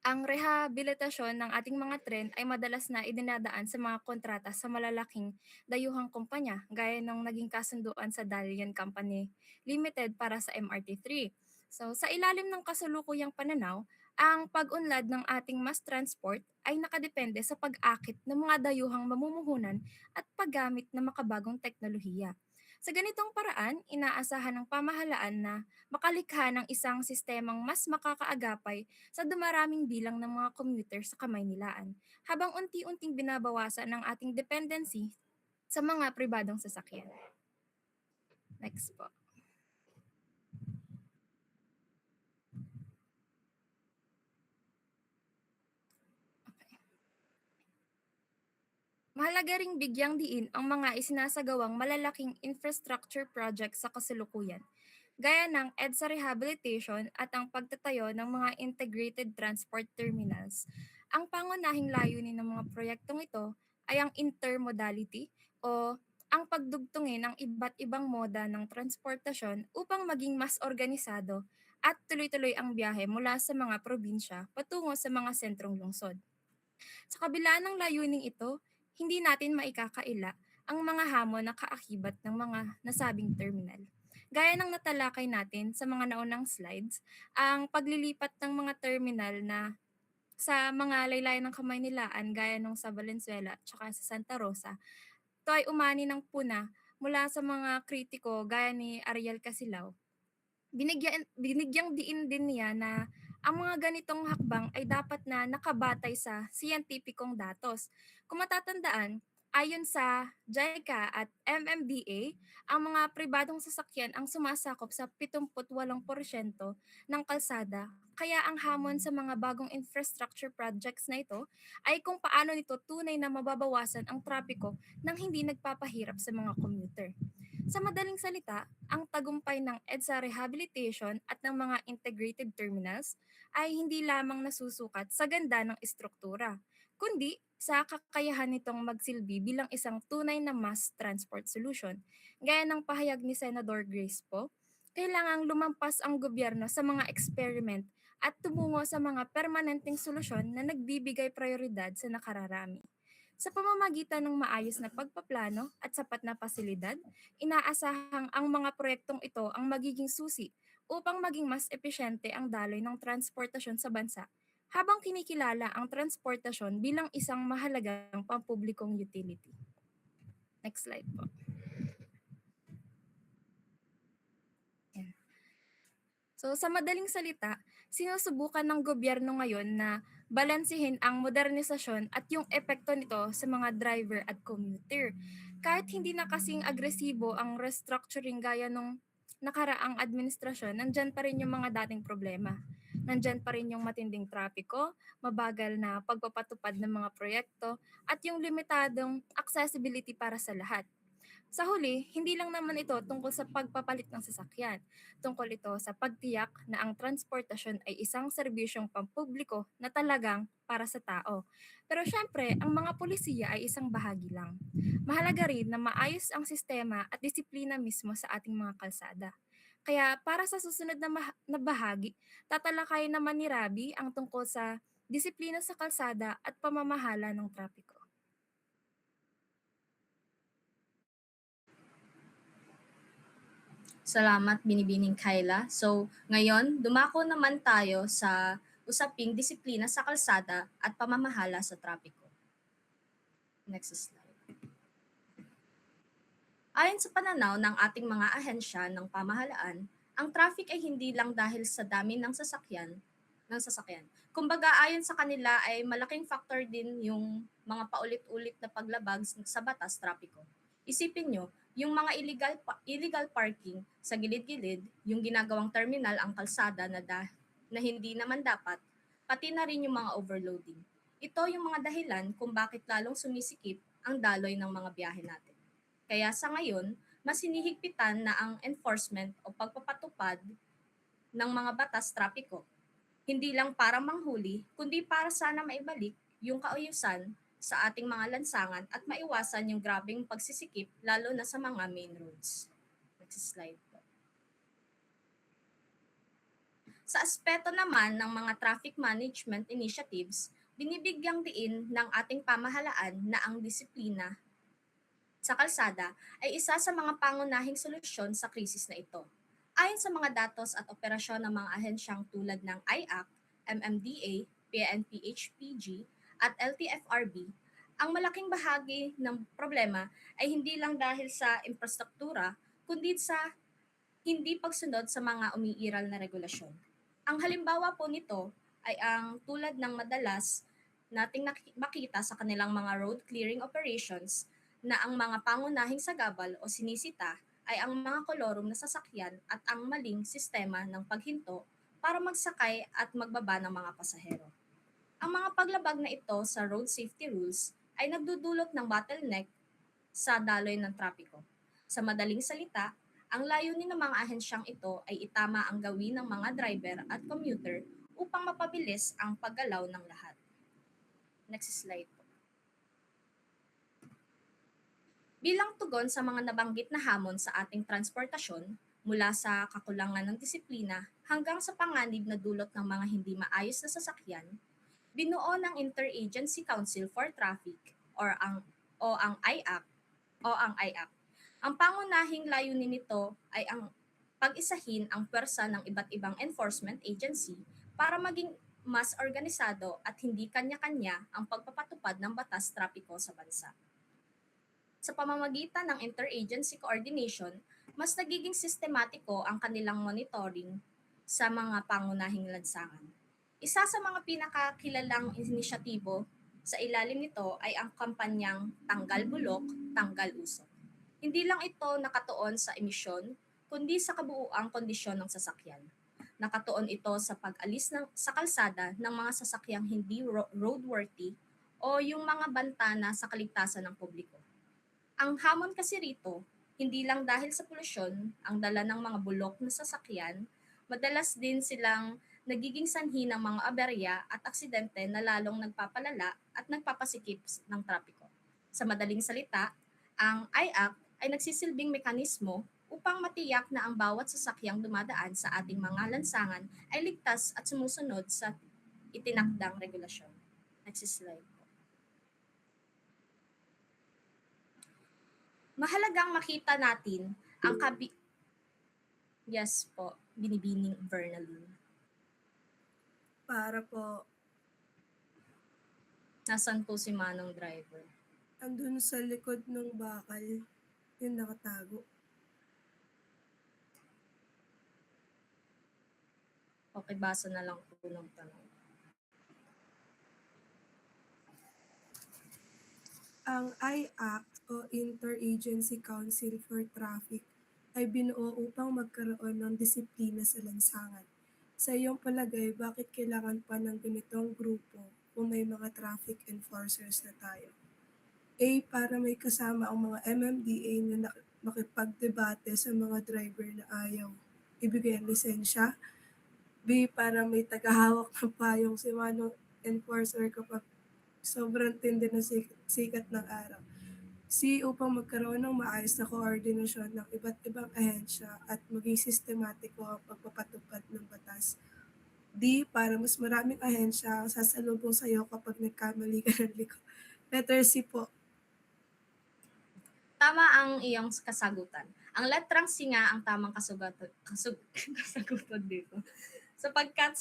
ang rehabilitasyon ng ating mga tren ay madalas na idinadaan sa mga kontrata sa malalaking dayuhang kumpanya gaya ng naging kasunduan sa Dalian Company Limited para sa MRT3. So sa ilalim ng kasalukuyang pananaw, ang pag-unlad ng ating mass transport ay nakadepende sa pag-akit ng mga dayuhang mamumuhunan at paggamit ng makabagong teknolohiya. Sa ganitong paraan, inaasahan ng pamahalaan na makalikha ng isang sistemang mas makakaagapay sa dumaraming bilang ng mga commuter sa Kamaynilaan, habang unti-unting binabawasan ang ating dependency sa mga pribadong sasakyan. Next po. Okay. Mahalaga ring bigyang diin ang mga isinasagawang malalaking infrastructure projects sa kasalukuyan, gaya ng EDSA rehabilitation at ang pagtatayo ng mga integrated transport terminals. Ang pangunahing layunin ng mga proyektong ito ay ang intermodality o ang pagdugtungin ng iba't ibang moda ng transportasyon upang maging mas organisado at tuloy-tuloy ang biyahe mula sa mga probinsya patungo sa mga sentrong lungsod. Sa kabila ng layuning ito, hindi natin maikakaila ang mga hamon na kaakibat ng mga nasabing terminal. Gaya ng natalakay natin sa mga naunang slides, ang paglilipat ng mga terminal na sa mga laylayan ng Kamaynilaan gaya nung sa Valenzuela at sa Santa Rosa, ito ay umani ng puna mula sa mga kritiko gaya ni Ariel Casilao. Binigyang diin din niya na ang mga ganitong hakbang ay dapat na nakabatay sa siyentipikong datos. Kung matatandaan, ayon sa JICA at MMDA, ang mga pribadong sasakyan ang sumasakop sa 78% ng kalsada. Kaya ang hamon sa mga bagong infrastructure projects na ito ay kung paano nito tunay na mababawasan ang trapiko nang hindi nagpapahirap sa mga commuter. Sa madaling salita, ang tagumpay ng EDSA rehabilitation at ng mga integrated terminals ay hindi lamang nasusukat sa ganda ng estruktura, kundi sa kakayahan nitong magsilbi bilang isang tunay na mass transport solution. Gaya ng pahayag ni Senador Grace Poe, kailangang lumampas ang gobyerno sa mga experiment at tumungo sa mga permanenteng solusyon na nagbibigay prioridad sa nakararami. Sa pamamagitan ng maayos na pagpaplano at sapat na pasilidad, inaasahang ang mga proyektong ito ang magiging susi upang maging mas epesyente ang daloy ng transportasyon sa bansa, habang kinikilala ang transportasyon bilang isang mahalagang pampublikong utility. Next slide po. Yan. So sa madaling salita, sinusubukan ng gobyerno ngayon na balansehin ang modernisasyon at yung epekto nito sa mga driver at commuter. Kahit hindi na kasing agresibo ang restructuring gaya nung nakaraang administrasyon, nandyan pa rin yung mga dating problema. Nandyan pa rin yung matinding trapiko, mabagal na pagpapatupad ng mga proyekto, at yung limitadong accessibility para sa lahat. Sa huli, hindi lang naman ito tungkol sa pagpapalit ng sasakyan. Tungkol ito sa pagtiyak na ang transportasyon ay isang serbisyong pampubliko na talagang para sa tao. Pero syempre, ang mga polisiya ay isang bahagi lang. Mahalaga rin na maayos ang sistema at disiplina mismo sa ating mga kalsada. Kaya para sa susunod na bahagi, tatalakayin naman ni Rabi ang tungkol sa disiplina sa kalsada at pamamahala ng trapiko. Salamat, Binibining Kyla. So, ngayon, dumako naman tayo sa usaping disiplina sa kalsada at pamamahala sa trapiko. Next slide. Ayon sa pananaw ng ating mga ahensya ng pamahalaan, ang traffic ay hindi lang dahil sa dami ng sasakyan. Kumbaga, ayon sa kanila ay malaking factor din yung mga paulit-ulit na paglabag sa batas trapiko. Isipin nyo, yung mga illegal parking sa gilid-gilid, yung ginagawang terminal ang kalsada na hindi naman dapat, pati na rin yung mga overloading. Ito yung mga dahilan kung bakit lalong sumisikip ang daloy ng mga biyahe natin. Kaya sa ngayon, mas hinihigpitan na ang enforcement o pagpapatupad ng mga batas trapiko. Hindi lang para manghuli, kundi para sana maibalik yung kaayusan sa ating mga lansangan at maiwasan yung grabeng pagsisikip lalo na sa mga main roads. Next slide po. Sa aspeto naman ng mga traffic management initiatives, binibigyang diin ng ating pamahalaan na ang disiplina sa kalsada ay isa sa mga pangunahing solusyon sa krisis na ito. Ayon sa mga datos at operasyon ng mga ahensyang tulad ng IAC, MMDA, PNP-HPG, at LTFRB, ang malaking bahagi ng problema ay hindi lang dahil sa infrastruktura, kundi sa hindi pagsunod sa mga umiiral na regulasyon. Ang halimbawa po nito ay ang tulad ng madalas nating makita sa kanilang mga road clearing operations na ang mga pangunahing sagabal o sinisita ay ang mga kolorum na sasakyan at ang maling sistema ng paghinto para magsakay at magbaba ng mga pasahero. Ang mga paglabag na ito sa road safety rules ay nagdudulot ng bottleneck sa daloy ng trapiko. Sa madaling salita, ang layunin ng mga ahensyang ito ay itama ang gawin ng mga driver at commuter upang mapabilis ang paggalaw ng lahat. Next slide po. Bilang tugon sa mga nabanggit na hamon sa ating transportasyon, mula sa kakulangan ng disiplina hanggang sa panganib na dulot ng mga hindi maayos na sasakyan, binuo ng Interagency Council for Traffic or ang IAC o ang IAC. Ang pangunahing layunin nito ay ang pag-isahin ang pwersa ng iba't ibang enforcement agency para maging mas organisado at hindi kanya-kanya ang pagpapatupad ng batas trapiko sa bansa. Sa pamamagitan ng interagency coordination, mas nagiging sistematiko ang kanilang monitoring sa mga pangunahing lansangan. Isa sa mga pinakakilalang inisyatibo sa ilalim nito ay ang kampanyang Tanggal Bulok, Tanggal Usok. Hindi lang ito nakatuon sa emisyon, kundi sa kabuuang kondisyon ng sasakyan. Nakatuon ito sa pag-alis sa kalsada ng mga sasakyang hindi roadworthy o yung mga bantana sa kaligtasan ng publiko. Ang hamon kasi rito, hindi lang dahil sa polusyon, ang dala ng mga bulok na sasakyan, madalas din silang nagiging sanhi ng mga aberya at aksidente na lalong nagpapalala at nagpapasikip ng trapiko. Sa madaling salita, ang IAC ay nagsisilbing mekanismo upang matiyak na ang bawat sasakyang dumadaan sa ating mga lansangan ay ligtas at sumusunod sa itinakdang regulasyon. Next slide po. Mahalagang makita natin ang Yes po, Binibining Vernaline. Para po, Nasaan po si Manong driver? andun sa likod ng bakal, yung nakatago. Okay, basa na lang po ng tanong. Ang IAC o Interagency Council for Traffic ay binuo upang magkaroon ng disiplina sa lansangan. Sa iyong palagay, bakit kailangan pa ng ganitong grupo kung may mga traffic enforcers na tayo? A. Para may kasama ang mga MMDA na makipagdebate sa mga driver na ayaw ibigay ang lisensya. B. Para may tagahawak ng payong si manong enforcer kapag sobrang tindi na sikat ng araw. C. Upang magkaroon ng maayos na koordinasyon ng iba't ibang ahensya at maging sistematiko ang pagpapatupad ng batas. D. Para mas maraming ahensya ang sasalubong sa iyo kapag nagkamali ka ng liko. Letter C po. Tama ang iyong kasagutan. Ang letrang C nga ang tamang kasagutan dito. Sapagkat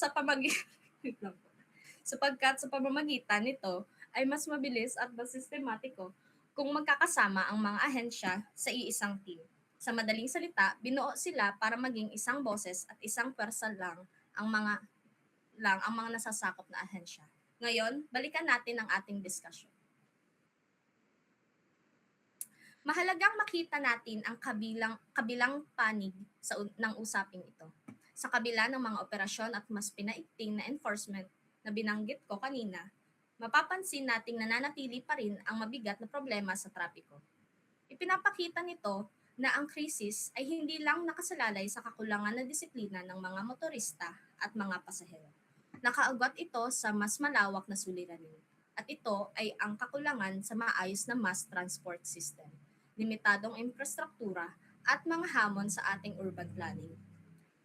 sa pamamagitan nito ay mas mabilis at mas sistematiko kung magkakasama ang mga ahensya sa iisang team. Sa madaling salita, binuo sila para maging isang boses at isang pwersa lang ang mga nasasakop na ahensya. Ngayon, balikan natin ang ating discussion. Mahalagang makita natin ang kabilang panig ng usaping ito. Sa kabila ng mga operasyon at mas pinaigting na enforcement na binanggit ko kanina, mapapansin nating nananatili pa rin ang mabigat na problema sa trapiko. Ipinapakita nito na ang krisis ay hindi lang nakasalalay sa kakulangan na disiplina ng mga motorista at mga pasahero. Nakaugat ito sa mas malawak na suliranin. At ito ay ang kakulangan sa maayos na mass transport system, limitadong infrastruktura at mga hamon sa ating urban planning.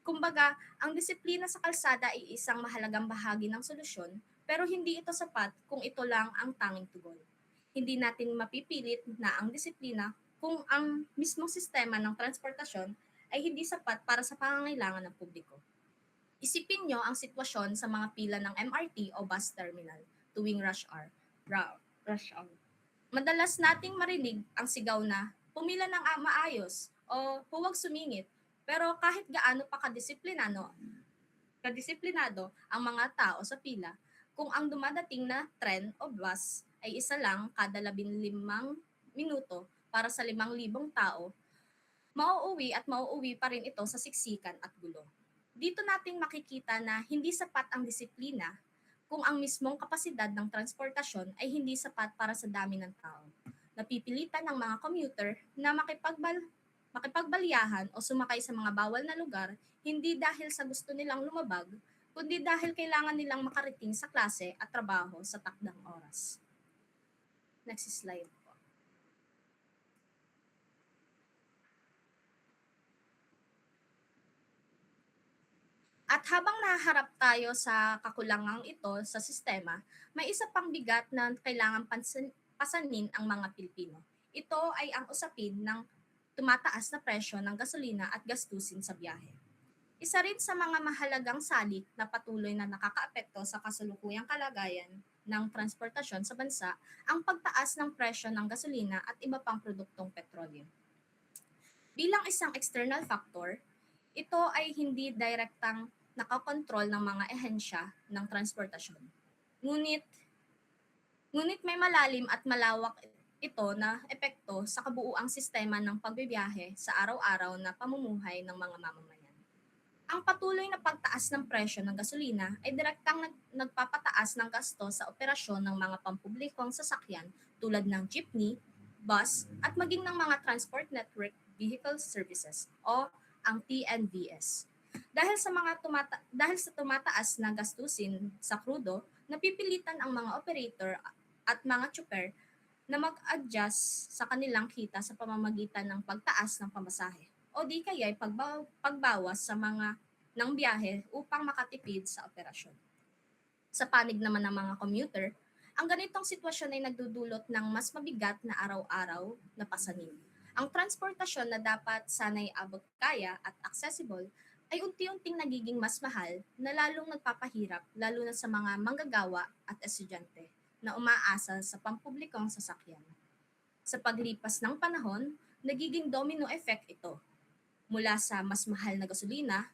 Kumbaga, ang disiplina sa kalsada ay isang mahalagang bahagi ng solusyon, pero hindi ito sapat kung ito lang ang tanging tugon. Hindi natin mapipilit na ang disiplina kung ang mismong sistema ng transportasyon ay hindi sapat para sa pangangailangan ng publiko. Isipin nyo ang sitwasyon sa mga pila ng MRT o bus terminal tuwing rush hour. Madalas nating marinig ang sigaw na pumila ng maayos o huwag sumingit. Pero kahit gaano pa kadisiplinado ang mga tao sa pila, kung ang dumadating na tren o bus ay isa lang kada 15 minuto para sa 5,000 tao, mauuwi pa rin ito sa siksikan at gulo. Dito natin makikita na hindi sapat ang disiplina kung ang mismong kapasidad ng transportasyon ay hindi sapat para sa dami ng tao. Napipilitan ng mga commuter na makipagbaliyahan o sumakay sa mga bawal na lugar, hindi dahil sa gusto nilang lumabag, kundi dahil kailangan nilang makarating sa klase at trabaho sa takdang oras. Next slide po. At habang nahaharap tayo sa kakulangang ito sa sistema, may isa pang bigat na kailangan pasanin ang mga Pilipino. Ito ay ang usapin ng tumataas na presyo ng gasolina at gastusin sa biyahe. Isa rin sa mga mahalagang salik na patuloy na nakakaapekto sa kasalukuyang kalagayan ng transportasyon sa bansa ang pagtaas ng presyo ng gasolina at iba pang produktong petrolyo. Bilang isang external factor, ito ay hindi direktang nakakontrol ng mga ehensya ng transportasyon. Ngunit, ngunit may malalim at malawak ito na epekto sa kabuuang sistema ng pagbibiyahe sa araw-araw na pamumuhay ng mga mamamayan. Ang patuloy na pagtaas ng presyo ng gasolina ay direktang nagpapataas ng gasto sa operasyon ng mga pampublikong sasakyan tulad ng jeepney, bus, at maging ng mga Transport Network Vehicle Services o ang TNVS. Dahil sa tumataas na gastusin sa krudo, napipilitan ang mga operator at mga tsuper na mag-adjust sa kanilang kita sa pamamagitan ng pagtaas ng pamasahe o di kaya pagbawas sa mga ng biyahe upang makatipid sa operasyon. Sa panig naman ng mga commuter, ang ganitong sitwasyon ay nagdudulot ng mas mabigat na araw-araw na pasanin. Ang transportasyon na dapat sanay abot kaya at accessible ay unti-unting nagiging mas mahal na lalong nagpapahirap lalo na sa mga manggagawa at estudyante na umaasa sa pampublikong sasakyan. Sa paglipas ng panahon, nagiging domino effect ito. Mula sa mas mahal na gasolina,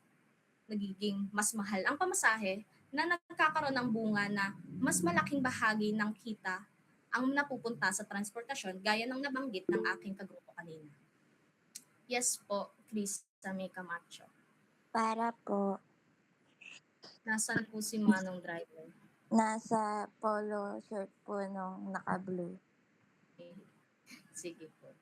nagiging mas mahal ang pamasahe na nagkakaroon ng bunga na mas malaking bahagi ng kita ang napupunta sa transportasyon gaya ng nabanggit ng aking kagrupo kanina. Yes po, Chris May Camacho. Para po, Nasaan po si Manong Driver? nasa polo shirt po nung naka-blue. Sige po.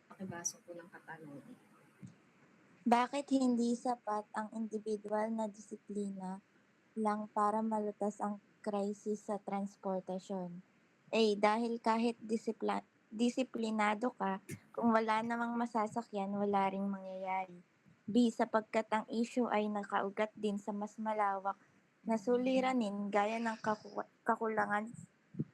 Pakibasa po ng katanungan. Bakit hindi sapat ang individual na disiplina lang para malutas ang krisis sa transportasyon? A. Dahil kahit disiplinado ka, kung wala namang masasakyan, wala ring mangyayari. B. Sapagkat ang issue ay nakaugat din sa mas malawak na suliranin gaya ng kakulangan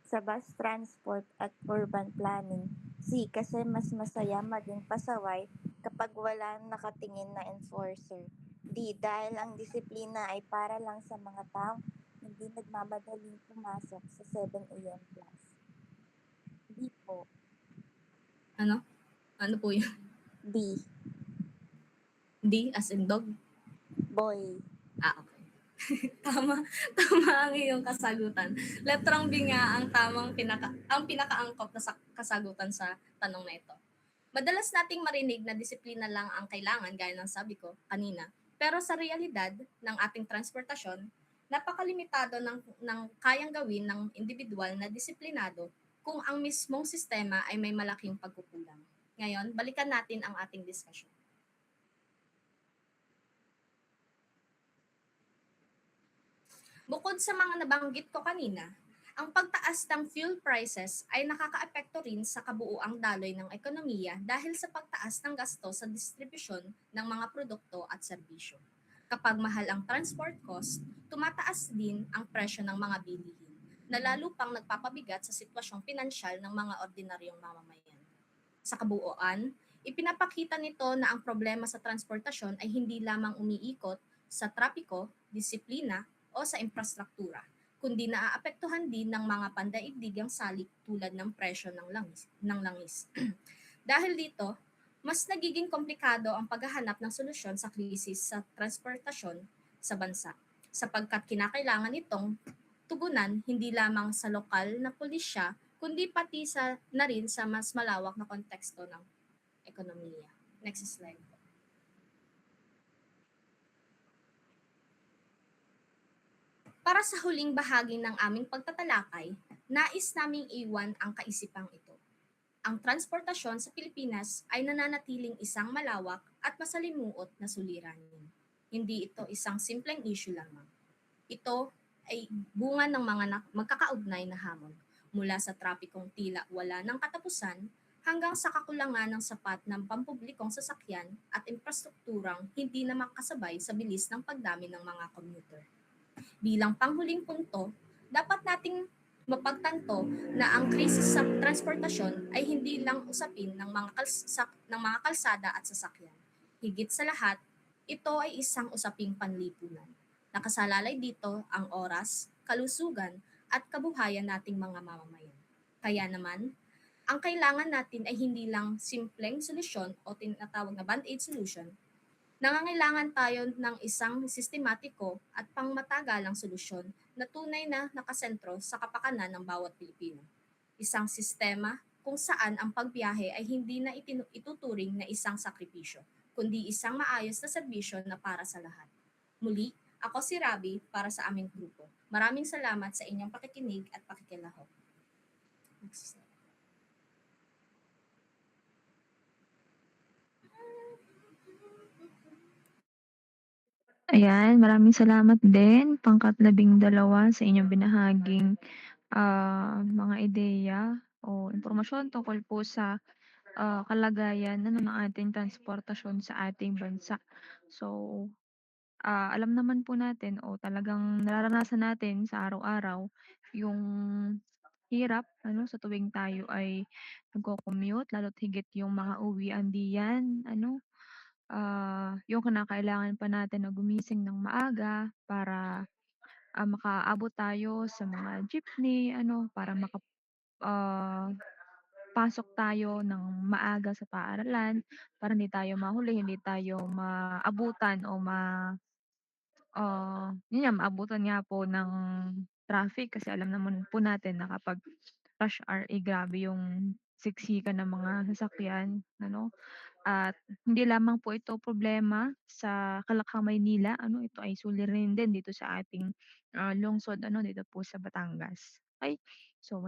sa bus transport at urban planning. C. Kasi mas masaya maging pasaway kapag wala nakatingin na enforcer. D. Dahil ang disiplina ay para lang sa mga taong hindi nagmamadaling pumasok sa 7 a.m. class. D po. Ano? Ano po yun? D. D as in dog? Boy. Okay. tama ang iyong kasagutan. Letrang B nga ang pinakaangkop na kasagutan sa tanong na ito. Madalas nating marinig na disiplina lang ang kailangan gaya ng sabi ko kanina. Pero sa realidad ng ating transportasyon, napakalimitado ng kayang gawin ng individual na disiplinado kung ang mismong sistema ay may malaking pagkukulang. Ngayon, balikan natin ang ating diskusyon. Bukod sa mga nabanggit ko kanina, ang pagtaas ng fuel prices ay nakakaapekto rin sa kabuuang daloy ng ekonomiya dahil sa pagtaas ng gasto sa distribusyon ng mga produkto at serbisyo. Kapag mahal ang transport cost, tumataas din ang presyo ng mga bilihin, na lalo pang nagpapabigat sa sitwasyong pinansyal ng mga ordinaryong mamamayan. Sa kabuuan, ipinapakita nito na ang problema sa transportasyon ay hindi lamang umiikot sa trapiko, disiplina, o sa infrastruktura, kundi naaapektuhan din ng mga pandaigdigang salik tulad ng presyo ng langis. Dahil dito, mas nagiging komplikado ang paghahanap ng solusyon sa krisis sa transportasyon sa bansa, sapagkat kinakailangan itong tugunan hindi lamang sa lokal na pulisya, kundi pati na rin sa mas malawak na konteksto ng ekonomiya. Next slide. Para sa huling bahagi ng aming pagtatalakay, nais naming iwan ang kaisipang ito. Ang transportasyon sa Pilipinas ay nananatiling isang malawak at masalimuot na suliranin. Hindi ito isang simpleng issue lamang. Ito ay bunga ng mga magkakaugnay na hamon, mula sa trapikong tila wala ng katapusan hanggang sa kakulangan ng sapat ng pampublikong sasakyan at infrastrukturang hindi na makasabay sa bilis ng pagdami ng mga commuter. Bilang panghuling punto, dapat nating mapagtanto na ang krisis sa transportasyon ay hindi lang usapin ng mga kalsada at sasakyan. Higit sa lahat, ito ay isang usaping panlipunan. Nakasalalay dito ang oras, kalusugan at kabuhayan nating mga mamamayan. Kaya naman, ang kailangan natin ay hindi lang simpleng solusyon o tinatawag na band-aid solution. Nangangailangan tayo ng isang sistematiko at pangmatagalang solusyon na tunay na nakasentro sa kapakanan ng bawat Pilipino. Isang sistema kung saan ang pagbiyahe ay hindi na ituturing na isang sakripisyo, kundi isang maayos na serbisyo na para sa lahat. Muli, ako si Rabi para sa aming grupo. Maraming salamat sa inyong pakikinig at pakikilahok. Next slide. Ayan, maraming salamat din, pangkat-12 sa inyong binahaging mga ideya o impormasyon tungkol po sa kalagayan ng ating transportasyon sa ating bansa. So, alam naman po natin o talagang nararanasan natin sa araw-araw yung hirap sa tuwing tayo ay nagko-commute lalo't higit yung mga uwian diyan yung kinakailangan pa natin na gumising ng maaga para makaabot tayo sa mga jeepney para ah, pasok tayo ng maaga sa paaralan para hindi tayo mahuli, hindi tayo maabutan o yun nga, maabutan nga po ng traffic kasi alam naman po natin na kapag rush hour, grabe yung siksikan ng mga sasakyan, At hindi lamang po ito problema sa Kalakhang, Maynila, ito ay suliranin din dito sa ating lungsod, dito po sa Batangas. Okey, so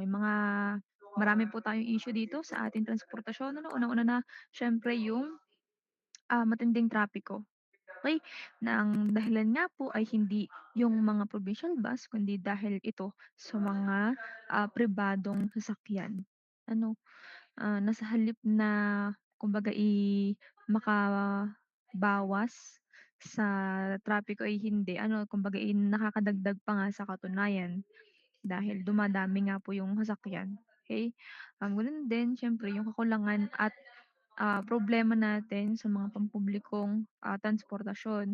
marami po tayong issue dito sa ating transportasyon, unang-una na siyempre yung matinding trapiko. Okey, na ang dahilan nga po ay hindi yung mga provincial bus kundi dahil ito sa mga pribadong sasakyan. Ano, nasa halip na kumbaga makabawas sa trapiko ay hindi kumbaga nakakadagdag pa nga sa katunayan dahil dumadami nga po yung sasakyan, okey? Gano'n din siyempre yung kakulangan at problema natin sa mga pampublikong transportasyon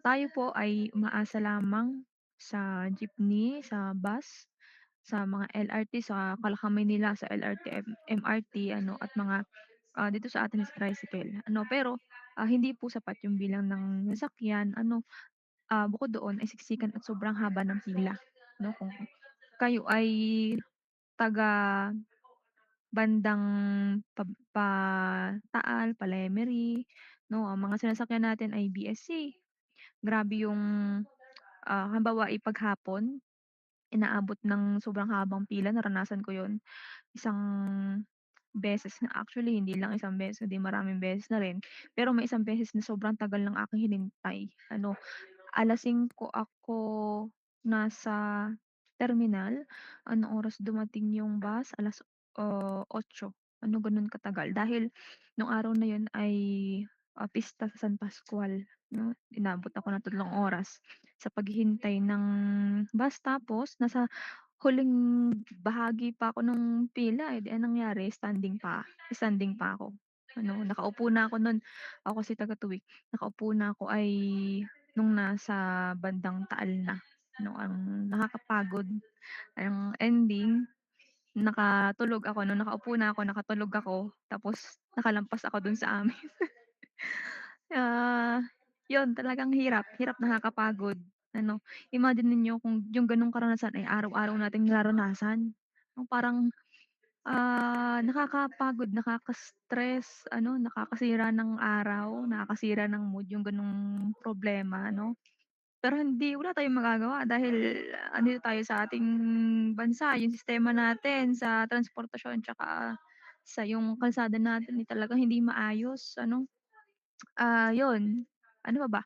tayo po ay umaasa lamang sa jeepney, sa bus, sa mga LRT sa Kalakhang, Maynila, sa LRT, MRT at mga dito sa atin is tricycle pero hindi po sapat yung bilang ng sasakyan bukod doon ay siksikan at sobrang haba ng pila kung kayo ay taga bandang Taal, Palemery ang mga sinasakyan natin ay BSC. Grabe yung halimbawa ay paghapon, inaabot ng sobrang habang pila, naranasan ko yun. Isang beses na actually hindi lang isang beses kundi maraming beses na rin. Pero may isang beses na sobrang tagal ng aking hinintay. 5:00 ako nasa terminal, anong oras dumating yung bus? 8:00, gano'n katagal. Dahil nung araw na yun ay pista sa San Pascual, inabot ako ng 3 oras sa paghihintay ng bus tapos nasa huling bahagi pa ako nung pila, di anong nangyari standing pa ako. Nakaupo na ako nun, ako kasi taga-Tuwik, nakaupo na ako ay nung nasa bandang Taal na. Ang nakakapagod, ang ending nakatulog ako, nung nakaupo na ako, nakatulog ako, tapos nakalampas ako dun sa amin. Ah, Yun talagang hirap, hirap, nakakapagod. Imagine ninyo kung yung gano'ng karanasan ay araw-araw nating nararanasan. Parang, nakakapagod, nakaka-stress, nakakasira ng araw, nakakasira ng mood yung gano'ng problema, Pero wala tayong magagawa dahil andito tayo sa ating bansa, yung sistema natin sa transportasyon tsaka sa yung kalsada natin talagang hindi maayos, yun, ano pa ba?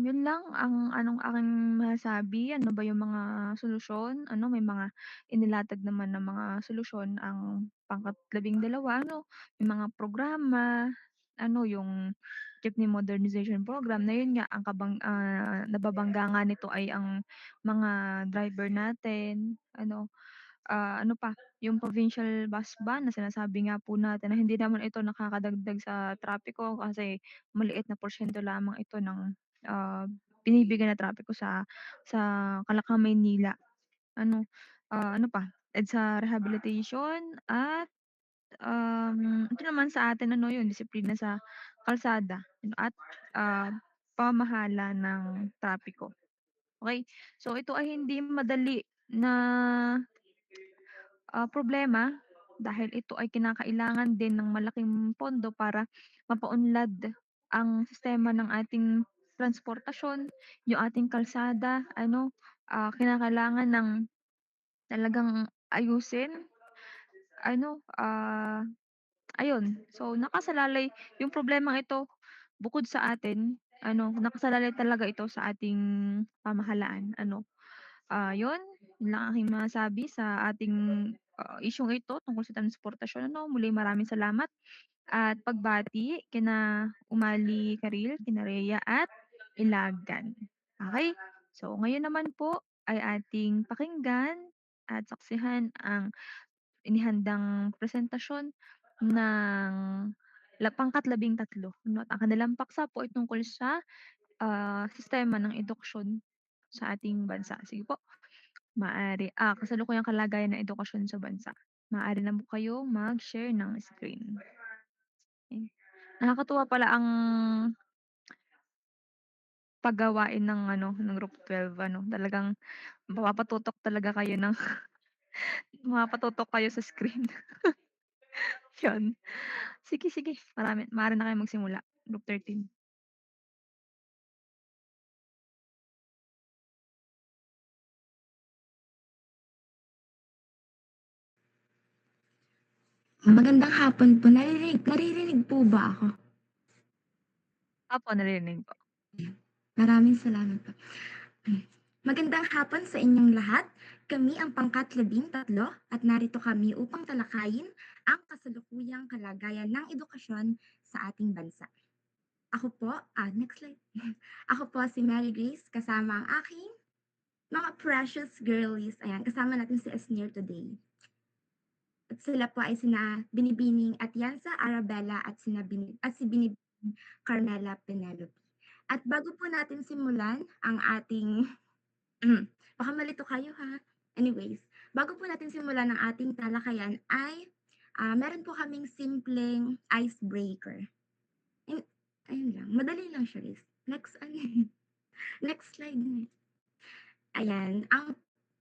Yun lang ang aking masasabi. Ano ba yung mga solusyon? May mga inilatag naman na mga solusyon ang pangkat-12 may mga programa, yung Jeepney Modernization Program na yun nga ang nababangga nga nito ay ang mga driver natin, ano pa, yung provincial bus ban na sinasabi nga po natin na hindi naman ito nakakadagdag sa trapiko kasi maliit na porsiyento lamang ito ng, binibigay na trapiko sa Kalakang, Maynila. Ano pa, EDSA rehabilitation at, ito naman sa atin yung disiplina sa kalsada at, pamahala ng trapiko. Okey, so ito ay hindi madali na problema dahil ito ay kinakailangan din ng malaking pondo para mapaunlad ang sistema ng ating transportasyon, yung ating kalsada, kinakailangan ng talagang ayusin, ano, ah, ayun. So, nakasalalay yung problemang ito bukod sa atin, nakasalalay talaga ito sa ating pamahalaan, yun, yun lang aking masabi sa ating, isyung ito tungkol sa transportasyon, Muli maraming salamat at pagbati kina Umali Carril, kina Rhea at Ilagan. Okey, so ngayon naman po ay ating pakinggan at saksihan ang inihandang presentasyon ng pangkat-13 at ang kanilang paksa po ay tungkol sa, sistema ng edukasyon sa ating bansa. Sige po. Kasalukuyang kalagayan ng edukasyon sa bansa. Maaari na po kayong mag-share ng screen. Okey. Nakakatuwa pala ang paggawain ng Group 12 talagang mapapatutok talaga kayo ng mapapatutok kayo sa screen. 'Yun. Sige, sige, maaari na kayong magsimula, Group 13. Magandang hapon po. Naririnig po ba ako? Opo, naririnig po. Maraming salamat po. Magandang hapon sa inyong lahat. Kami ang pangkat-13 at narito kami upang talakayin ang kasalukuyang kalagayan ng edukasyon sa ating bansa. Ako po, next slide. Ako po si Mary Grace kasama ang aking mga precious girlies. Ayan, kasama natin si Esnir today. At sila po ay sina Binibining Atienza, Arabella at si Binibining Carmela Penelope. At bago po natin simulan ang ating baka malito kayo ha. Anyways, bago po natin simulan ang ating talakayan ay meron po kaming simpleng icebreaker. Ayun lang, madali lang siya guys. Next slide na. Ayan, ang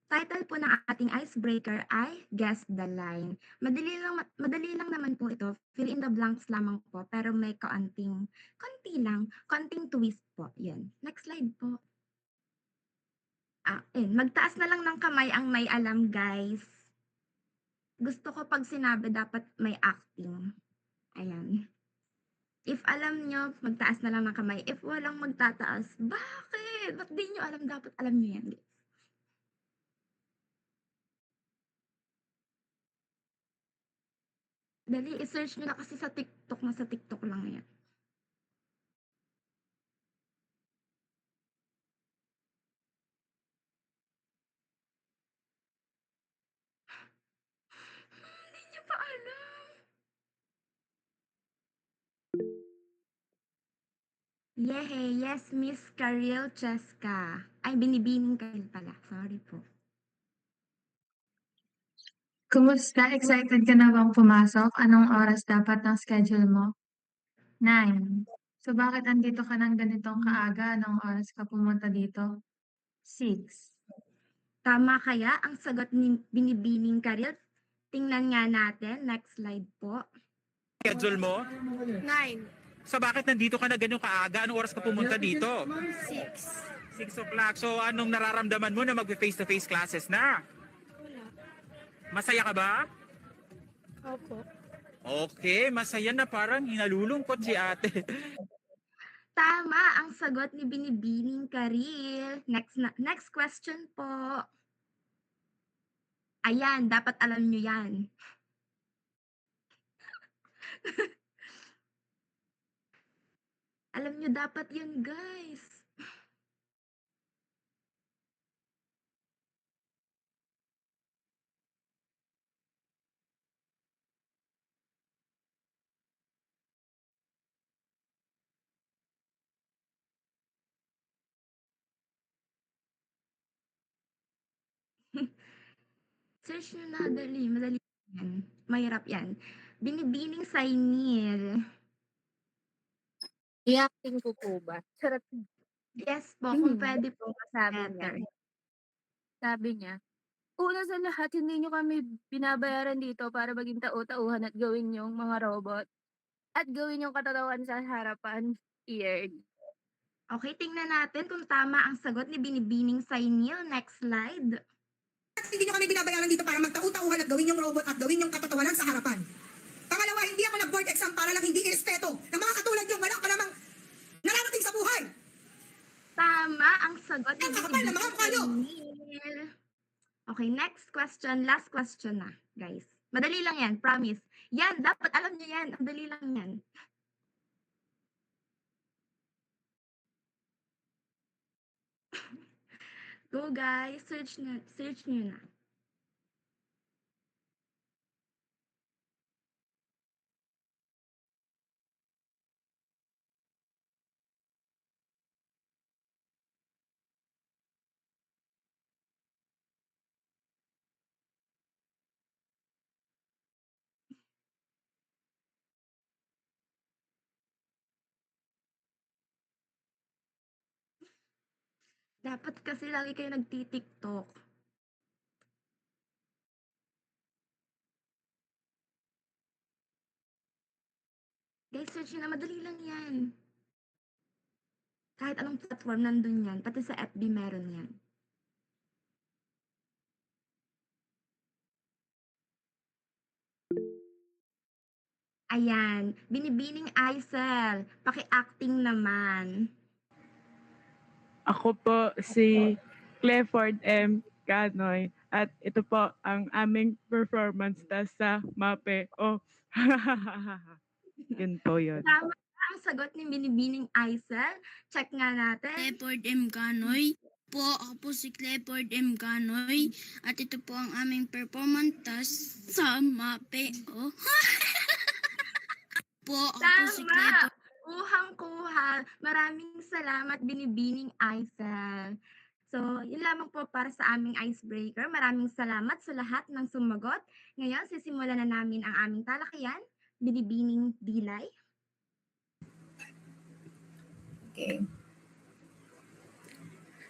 title po ng ating icebreaker ay Guess the Line. Madali lang naman po ito. Fill in the blanks lamang po. Pero may konting twist po. Yan. Next slide po. Magtaas na lang ng kamay ang may alam, guys. Gusto ko pag sinabi dapat may acting. Ayan. If alam nyo, magtaas na lang ng kamay. If walang magtataas, bakit? Ba't di nyo alam? Dapat alam nyo yan, guys. Dali, i-search nyo na kasi sa TikTok, nasa TikTok lang yan. Hindi nyo pa alam. Yehey, yes, Miss Karil Cheska. Ay, Binibining Karil pala. Sorry po. Kumusta? Excited ka na bang pumasok? Anong oras dapat ang schedule mo? 9. So bakit andito ka ng ganitong kaaga? Anong oras ka pumunta dito? 6. Tama kaya ang sagot ni Binibining Karil? Tingnan nga natin. Next slide po. Schedule mo? 9, So bakit nandito ka na ganyan kaaga? Anong oras ka pumunta dito? 6. 6 o'clock. So anong nararamdaman mo na mag-face-to-face classes na? Wala. Masaya ka ba? Opo. Okay, masaya na, parang hinalulungkot si ate. Tama ang sagot ni Binibining Karil. Next question po. Ayan, dapat alam nyo yan. Alam nyo dapat yun, guys. Search nyo na, dali. Madali yan. Mahirap yan. Binibining Sainil. I-acting ko po ba? Charot. Yes po, kung Mhm. pwede po, mas Sabi better. niya. Sabi niya, una sa lahat, hindi nyo kami binabayaran dito para maging tau-tauhan at gawin yung mga robot. At gawin yung katotohanan sa harapan. Weird. Okay, tingnan natin kung tama ang sagot ni Binibining Sainil. Next slide. Hindi nyo kami binabayaran dito para magtau-tauhan at gawin yung robot at gawin yung katotohanan sa harapan. Pangalawa, hindi ako nag-board exam para lang hindi irespeto ng mga katulad nyo. Wala pa namang nararating sa buhay. Tama ang sagot ni Ang kakapal ng mga mukha nyo. Sainil. Okay, next question. Last question na, guys. Madali lang yan, promise. Yan, dapat alam nyo yan. Ang dali lang yan. Go guys, search nyo na. Dapat kasi lagi kayo nagti-TikTok. Guys, search nyo na. Madali lang yan. Kahit anong platform nandun yan. Pati sa FB meron yan. Ayan. Binibining Aisel. Paki-acting naman. Ako po si Clifford M. Canoy at ito po ang aming performance test sa MAPE. Oh, yun po yun. Tama ang sagot ni Binibining Aisel. Check nga natin. Clifford M. Canoy po. Ako po si Clifford M. Canoy at ito po ang aming performance task sa MAPE. Oh. po, ako po si Tama! Clifford. Kuhang-kuha. Maraming salamat, Binibining Aisel. So, yun lamang po para sa aming icebreaker. Maraming salamat sa lahat ng sumagot. Ngayon, sisimulan na namin ang aming talakayan. Binibining Dilay. Okay.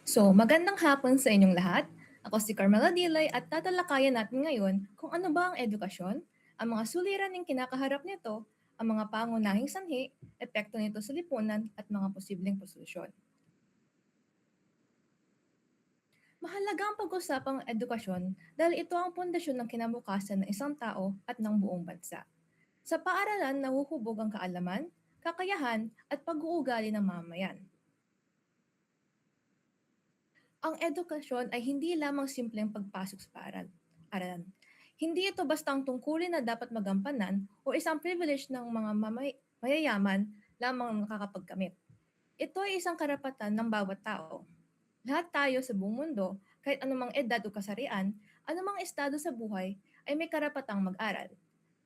So, magandang hapon sa inyong lahat. Ako si Carmela Dilay at tatalakayan natin ngayon kung ano ba ang edukasyon, ang mga suliraning kinakaharap nito, ang mga pangunahing sanhi, epekto nito sa lipunan at mga posibleng solusyon. Mahalaga ang pag-usapang edukasyon dahil ito ang pundasyon ng kinabukasan ng isang tao at ng buong bansa. Sa paaralan, nahuhubog ang kaalaman, kakayahan at pag-uugali ng mamamayan. Ang edukasyon ay hindi lamang simpleng pagpasok sa paaralan. Hindi ito bastang tungkulin na dapat magampanan o isang privilege ng mga mayayaman lamang nakakapagkamit. Ito ay isang karapatan ng bawat tao. Lahat tayo sa buong mundo, kahit anumang edad o kasarian, anumang estado sa buhay, ay may karapatang mag-aral.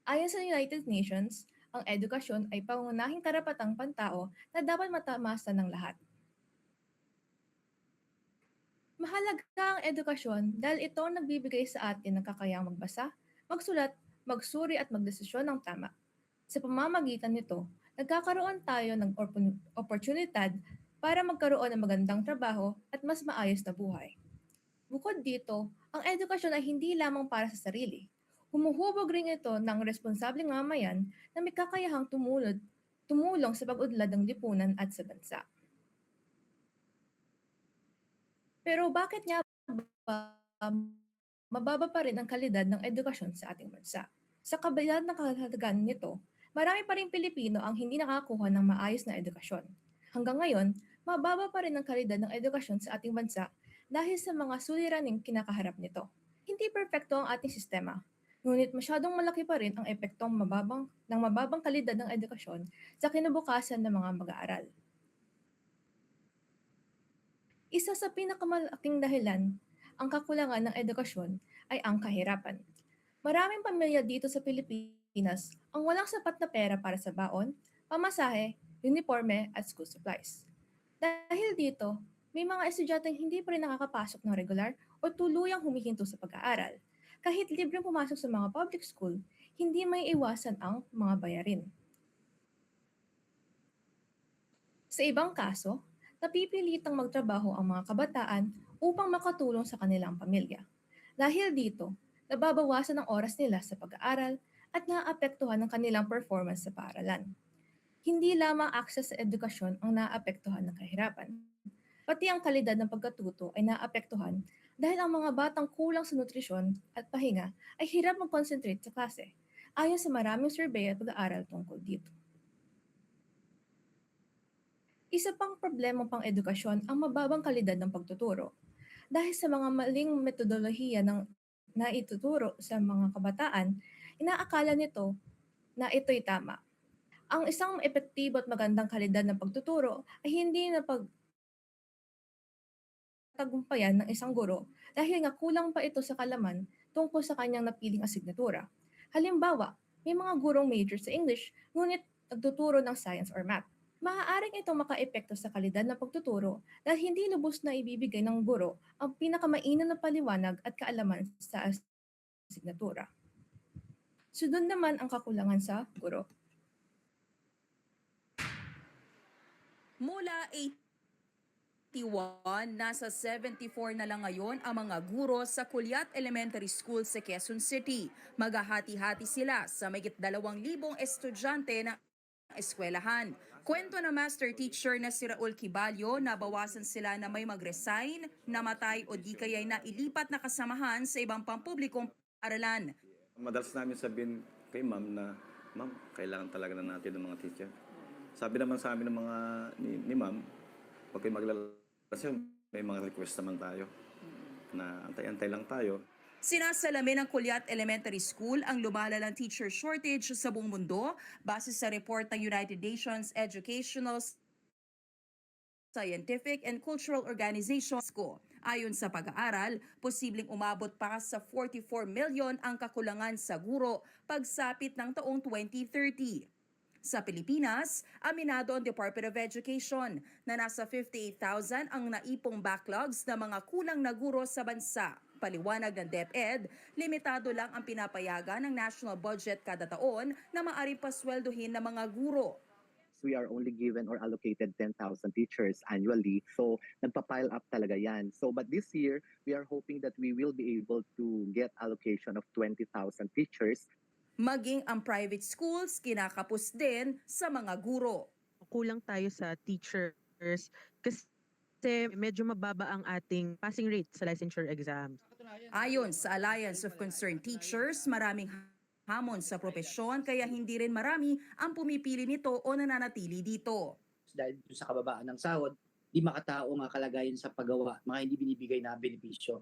Ayon sa United Nations, ang edukasyon ay pangunahing karapatang pantao na dapat matamasa ng lahat. Mahalaga ang edukasyon dahil ito ang nagbibigay sa atin ng kakayahang magbasa, magsulat, magsuri at magdesisyon ng tama. Sa pamamagitan nito, nagkakaroon tayo ng oportunidad para magkaroon ng magandang trabaho at mas maayos na buhay. Bukod dito, ang edukasyon ay hindi lamang para sa sarili. Humuhubog rin ito ng responsableng mamamayan na may kakayahang tumulong sa pag-unlad ng lipunan at sa bansa. Pero bakit nga ba mababa pa rin ang kalidad ng edukasyon sa ating bansa? Sa kabila ng kahalagaan nito, marami pa rin Pilipino ang hindi nakakuha ng maayos na edukasyon. Hanggang ngayon, mababa pa rin ang kalidad ng edukasyon sa ating bansa dahil sa mga suliraning kinakaharap nito. Hindi perpekto ang ating sistema, ngunit masyadong malaki pa rin ang epektong mababang kalidad ng edukasyon sa kinabukasan ng mga mag-aaral. Isa sa pinakamalaking dahilan ang kakulangan ng edukasyon ay ang kahirapan. Maraming pamilya dito sa Pilipinas ang walang sapat na pera para sa baon, pamasahe, uniforme at school supplies. Dahil dito, may mga estudyanteng hindi pa rin nakakapasok ng regular o tuluyang humihinto sa pag-aaral. Kahit libreng pumasok sa mga public school, hindi may iwasan ang mga bayarin. Sa ibang kaso, napipilitang magtrabaho ang mga kabataan upang makatulong sa kanilang pamilya. Dahil dito, nababawasan ang oras nila sa pag-aaral at naapektuhan ang kanilang performance sa paaralan. Hindi lamang access sa edukasyon ang naapektuhan ng kahirapan. Pati ang kalidad ng pagkatuto ay naapektuhan dahil ang mga batang kulang sa nutrisyon at pahinga ay hirap mag-concentrate sa klase, ayon sa maraming survey at pag-aaral tungkol dito. Isa pang problemang pang-edukasyon ang mababang kalidad ng pagtuturo. Dahil sa mga maling metodolohiya ng naituturo sa mga kabataan, inaakala nito na ito'y tama. Ang isang epektibo at magandang kalidad ng pagtuturo ay hindi na pagtagumpayan ng isang guro dahil nga kulang pa ito sa kalaman tungkol sa kanyang napiling asignatura. Halimbawa, may mga gurong major sa English ngunit nagtuturo ng science or math. Maaaring itong makaepekto sa kalidad ng pagtuturo dahil hindi lubos na ibibigay ng guro ang pinakamainam na paliwanag at kaalaman sa asignatura. Sunod naman ang kakulangan sa guro. Mula 81, nasa 74 na lang ngayon ang mga guro sa Kulyat Elementary School sa Quezon City. Maghahati-hati sila sa mahigit 2,000 estudyante na eskwelahan. Kwento na master teacher na si Raul Kibalyo, nabawasan sila na may mag-resign, namatay o di kaya'y nailipat na kasamahan sa ibang pampublikong aralan. Madalas namin sabihin kay ma'am na, ma'am, kailangan talaga na natin ng mga teacher. Sabi naman sa amin ng mga ni ma'am, huwag kayo maglalasyon, may mga request naman tayo na antay-antay lang tayo. Sinasalamin ng Kulyat Elementary School ang lumalalang teacher shortage sa buong mundo base sa report ng United Nations Educational, Scientific and Cultural Organization. Ayon sa pag-aaral, posibleng umabot pa sa 44 million ang kakulangan sa guro pagsapit ng taong 2030. Sa Pilipinas, aminado ang Department of Education na nasa 58,000 ang naipong backlogs na mga kulang na guro sa bansa. Paliwanag ng DepEd, limitado lang ang pinapayagan ng national budget kada taon na maaaring pasweldohin ng mga guro. We are only given or allocated 10,000 teachers annually. So, nagpa-pile up talaga yan. So, but this year, we are hoping that we will be able to get allocation of 20,000 teachers. Maging ang private schools, kinakapos din sa mga guro. Kulang tayo sa teachers kasi medyo mababa ang ating passing rate sa licensure exams. Ayon sa Alliance of Concerned Teachers, maraming hamon sa propesyon kaya hindi rin marami ang pumipili nito o nananatili dito. Dahil sa kababaan ng sahod, di makatao ang kalagayan sa paggawa, mga hindi binibigay na benepisyo.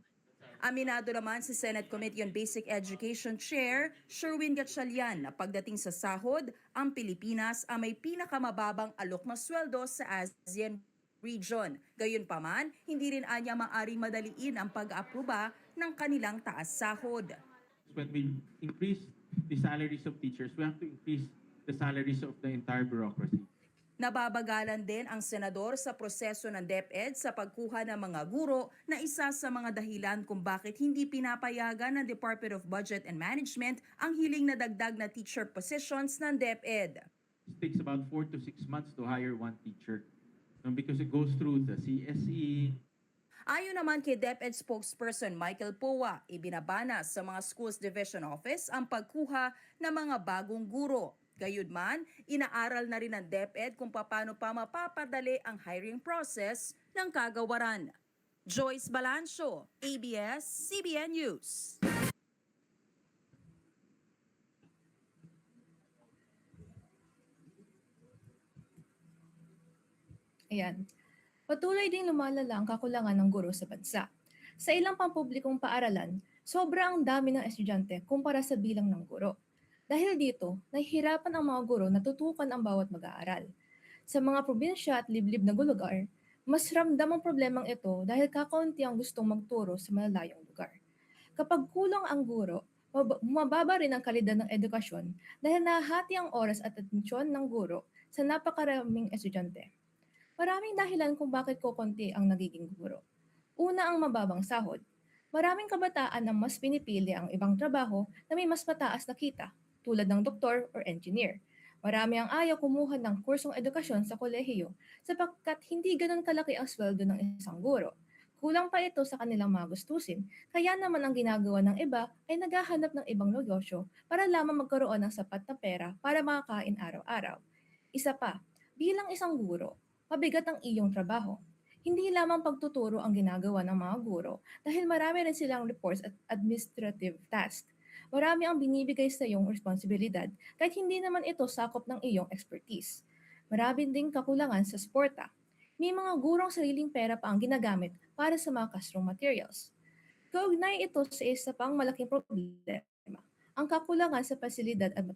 Aminado naman si Senate Committee on Basic Education Chair Sherwin Gatchalian na pagdating sa sahod, ang Pilipinas ang may pinakamababang alok na sweldo sa ASEAN region. Gayunpaman, hindi rin anya maaring madaliin ang pag-aproba ng kanilang taas sahod. When we increase the salaries of teachers, we have to increase the salaries of the entire bureaucracy. Nababagalan din ang senador sa proseso ng DepEd sa pagkuha ng mga guro na isa sa mga dahilan kung bakit hindi pinapayagan ng Department of Budget and Management ang hiling na dagdag na teacher positions ng DepEd. It takes about 4 to 6 months to hire one teacher because it goes through the CSE. Ayon naman kay DepEd spokesperson Michael Powa, ibinabana sa mga Schools Division Office ang pagkuha ng mga bagong guro. Gayunman, inaaral na rin ng DepEd kung paano pa mapapadali ang hiring process ng kagawaran. Joyce Balancio, ABS-CBN News. Ayan. Patuloy ding lumalala ang kakulangan ng guro sa bansa. Sa ilang pampublikong paaralan, sobrang dami ng estudyante kumpara sa bilang ng guro. Dahil dito, nahihirapan ang mga guro na tutukan ang bawat mag-aaral. Sa mga probinsya at liblib na lugar, mas ramdam ang problemang ito dahil kakaunti ang gustong magturo sa malalayong lugar. Kapag kulang ang guro, bumababa rin ang kalidad ng edukasyon dahil nahati ang oras at atensyon ng guro sa napakaraming estudyante. Maraming dahilan kung bakit kokonti ang nagiging guro. Una ang mababang sahod. Maraming kabataan ang mas pinipili ang ibang trabaho na may mas mataas na kita, tulad ng doktor or engineer. Marami ang ayaw kumuha ng kursong edukasyon sa kolehiyo sapagkat hindi ganun kalaki ang sweldo ng isang guro. Kulang pa ito sa kanilang mga gustusin, kaya naman ang ginagawa ng iba ay naghahanap ng ibang negosyo para lamang magkaroon ng sapat na pera para makakain araw-araw. Isa pa, bilang isang guro, mabigat ang iyong trabaho. Hindi lamang pagtuturo ang ginagawa ng mga guro dahil marami rin silang reports at administrative tasks. Marami ang binibigay sa iyong responsibilidad kahit hindi naman ito sakop ng iyong expertise. Marami ding kakulangan sa suporta. May mga gurong sariling pera pa ang ginagamit para sa mga classroom materials. Kaugnay ito sa isa pang malaking problema, ang kakulangan sa pasilidad at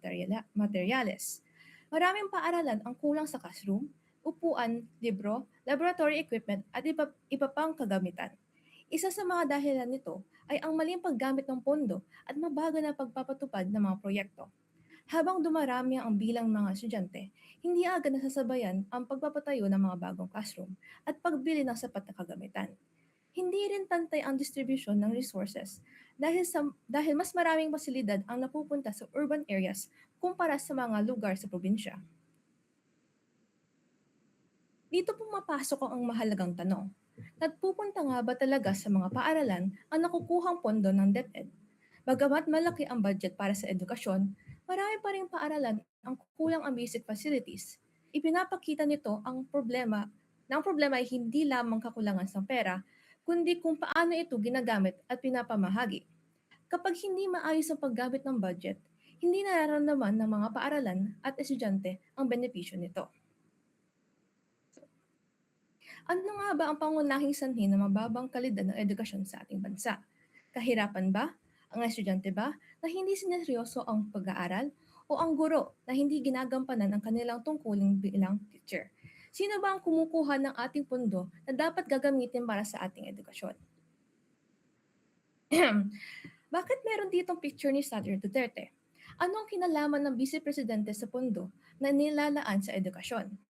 materyales. Maraming paaralan ang kulang sa classroom, upuan, libro, laboratory equipment at iba pang kagamitan. Isa sa mga dahilan nito ay ang maling paggamit ng pondo at mabagal na pagpapatupad ng mga proyekto. Habang dumarami ang bilang mga estudyante, hindi agad nasasabayan ang pagpapatayo ng mga bagong classroom at pagbili ng sapat na kagamitan. Hindi rin pantay ang distribution ng resources dahil mas maraming pasilidad ang napupunta sa urban areas kumpara sa mga lugar sa probinsya. Dito pumapasok ang mahalagang tanong. Nagpupunta nga ba talaga sa mga paaralan ang nakukuhang pondo ng DepEd? Bagamat malaki ang budget para sa edukasyon, marami pa rin paaralan ang kulang ang basic facilities. Ipinapakita nito ang problema ay hindi lamang kakulangan ng pera, kundi kung paano ito ginagamit at pinapamahagi. Kapag hindi maayos ang paggamit ng budget, hindi nararamdaman ng mga paaralan at estudyante ang benepisyo nito. Ano nga ba ang pangunahing sanhi ng mababang kalidad ng edukasyon sa ating bansa? Kahirapan ba? Ang estudyante ba na hindi sineryoso ang pag-aaral? O ang guro na hindi ginagampanan ang kanilang tungkulin bilang teacher? Sino ba ang kumukuha ng ating pondo na dapat gagamitin para sa ating edukasyon? Bakit meron ditong picture ni Senator Duterte? Ano ang kinalaman ng Vice Presidente sa pondo na nilalaan sa edukasyon?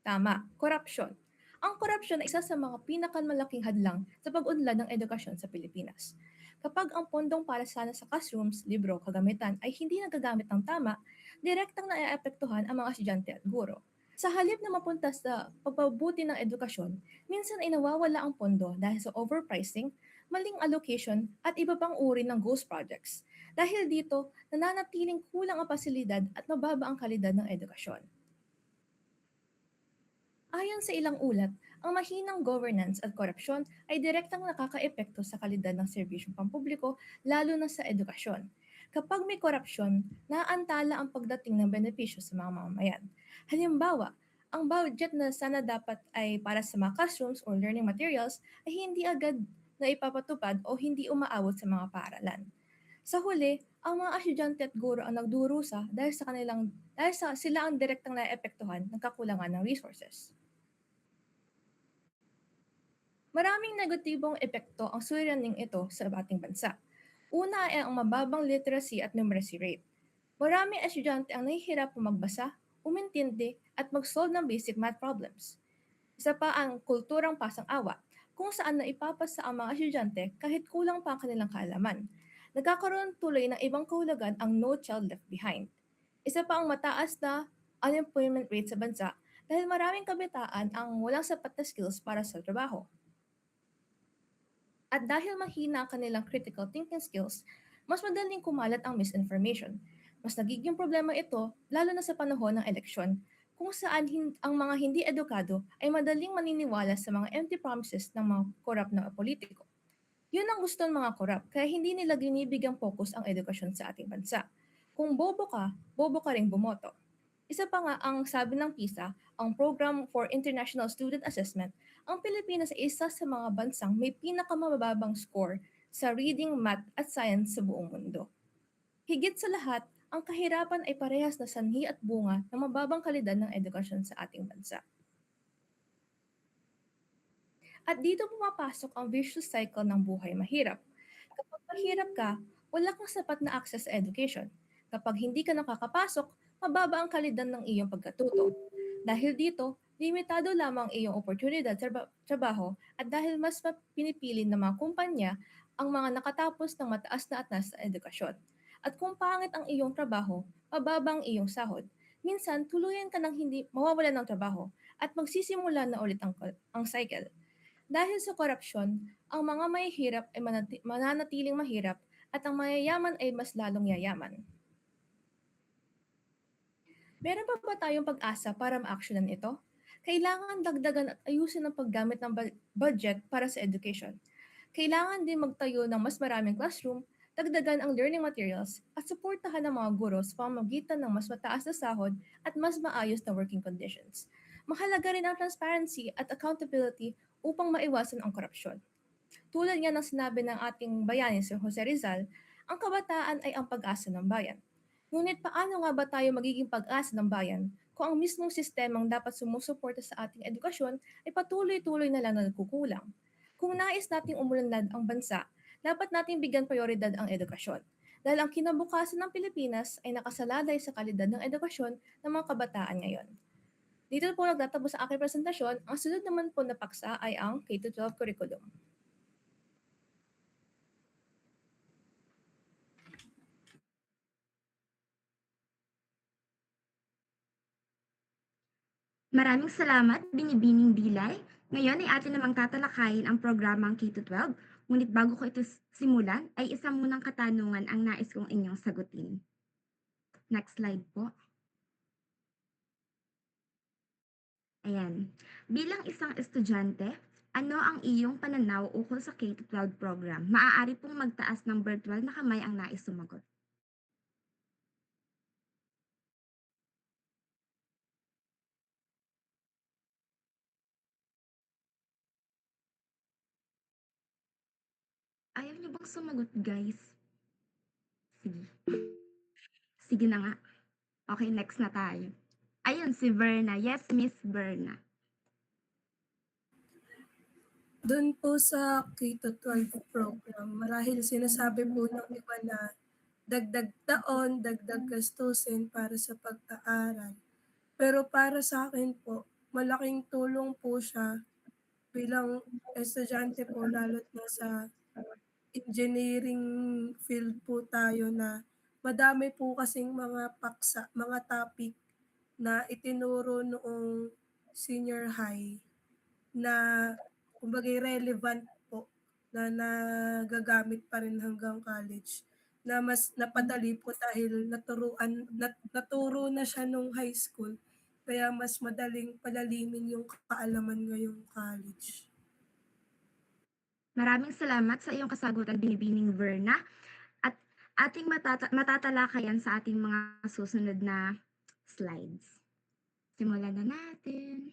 Tama, korupsyon. Ang korupsyon ay isa sa mga pinakamalaking hadlang sa pag-unlad ng edukasyon sa Pilipinas. Kapag ang pondong para sana sa classrooms, libro, kagamitan ay hindi nagagamit ng tama, direktang naiapektuhan ang mga estudyante at guro. Sa halip na mapunta sa pagpabuti ng edukasyon, minsan ay nawawala ang pondo dahil sa overpricing, maling allocation at iba pang uri ng ghost projects. Dahil dito, nananatiling kulang ang pasilidad at mababa ang kalidad ng edukasyon. Ayon sa ilang ulat, ang mahinang governance at korupsyon ay direktang nakakaepekto sa kalidad ng serbisyong pampubliko, lalo na sa edukasyon. Kapag may korupsyon, naantala ang pagdating ng benepisyo sa mga mamamayan. Halimbawa, ang budget na sana dapat ay para sa mga classrooms or learning materials ay hindi agad na ipapatupad o hindi umaabot sa mga paaralan. Sa huli, ang mga estudyante at guro ang nagdurusa dahil sila ang direktang naepektuhan ng kakulangan ng resources. Maraming negatibong epekto ang suliraning ito sa ating bansa. Una ay ang mababang literacy at numeracy rate. Maraming estudyante ang nahihirapang magbasa, umintindi at mag-solve ng basic math problems. Isa pa ang kulturang pasang-awa, kung saan naipapasa ang mga estudyante kahit kulang pa ang kanilang kaalaman. Nagkakaroon tuloy ng ibang kahulugan ang No Child Left Behind. Isa pa ang mataas na unemployment rate sa bansa dahil maraming kabataan ang walang sapat na skills para sa trabaho. At dahil mahina ang kanilang critical thinking skills, mas madaling kumalat ang misinformation. Mas nagiging problema ito lalo na sa panahon ng eleksyon, kung saan ang mga hindi edukado ay madaling maniniwala sa mga empty promises ng mga korap na politiko. Yun ang gusto ng mga korap, kaya hindi nila binibigyang focus ang edukasyon sa ating bansa. Kung bobo ka ring bumoto. Isa pa nga ang sabi ng PISA, ang Program for International Student Assessment, ang Pilipinas ay isa sa mga bansang may pinakamababang score sa reading, math at science sa buong mundo. Higit sa lahat, ang kahirapan ay parehas na sanhi at bunga ng mababang kalidad ng edukasyon sa ating bansa. At dito pumapasok ang vicious cycle ng buhay mahirap. Kapag mahirap ka, wala kang sapat na access sa education. Kapag hindi ka nakakapasok, mababa ang kalidad ng iyong pagkatuto. Dahil dito, limitado lamang ang iyong oportunidad sa trabaho at dahil mas pinipili ng mga kumpanya ang mga nakatapos ng mataas na antas sa edukasyon. At kung pangit ang iyong trabaho, mababa ang iyong sahod. Minsan, tuluyan ka ng hindi mawawalan ng trabaho at magsisimula na ulit ang cycle. Dahil sa korupsyon, ang mga mahihirap ay mananatiling mahirap at ang mayayaman ay mas lalong yayaman. Meron pa ba tayong pag-asa para ma-actionan ito? Kailangan dagdagan at ayusin ang paggamit ng budget para sa education. Kailangan din magtayo ng mas maraming classroom, dagdagan ang learning materials, at suportahan ang mga guro sa pamamagitan ng mas mataas na sahod at mas maayos na working conditions. Mahalaga rin ang transparency at accountability upang maiwasan ang korupsyon. Tulad nga ng sinabi ng ating bayani si Jose Rizal, ang kabataan ay ang pag-asa ng bayan. Ngunit paano nga ba tayo magiging pag-asa ng bayan kung ang mismong sistemang dapat sumusuporta sa ating edukasyon ay patuloy-tuloy na lang na nagkukulang? Kung nais nating umunlad ang bansa, dapat nating bigyan prioridad ang edukasyon. Dahil ang kinabukasan ng Pilipinas ay nakasalalay sa kalidad ng edukasyon ng mga kabataan ngayon. Dito po nagtatapos ang aking presentasyon. Ang sunod naman po na paksa ay ang K-12 curriculum. Maraming salamat, Binibining Dilay. Ngayon ay atin namang tatalakayin ang programang K-12. Ngunit bago ko ito simulan, ay isang munang katanungan ang nais kong inyong sagutin. Next slide po. Ayan. Bilang isang estudyante, ano ang iyong pananaw ukol sa K-12 program? Maaari pong magtaas ng virtual na kamay ang nais sumagot. Ayaw niyo bang sumagot, guys? Sige. Sige na nga. Okay, next na tayo. Ayun, si Verna. Yes, Miss Verna. Doon po sa K-12 program, marahil sinasabi po ng iba na dagdag taon, dagdag gastusin para sa pag-aaral. Pero para sa akin po, malaking tulong po siya bilang estudyante po, lalo't na sa engineering field po tayo na madami po kasing mga paksa, mga topic na itinuro noong senior high na kumbaga relevant po na nagagamit pa rin hanggang college na mas napadali po dahil naturo na siya nung high school kaya mas madaling palalimin yung kaalaman ngayong college. Maraming salamat sa iyong kasagutan, Binibining Verna. At ating matatalakayan sa ating mga susunod na slides. Simulan na natin.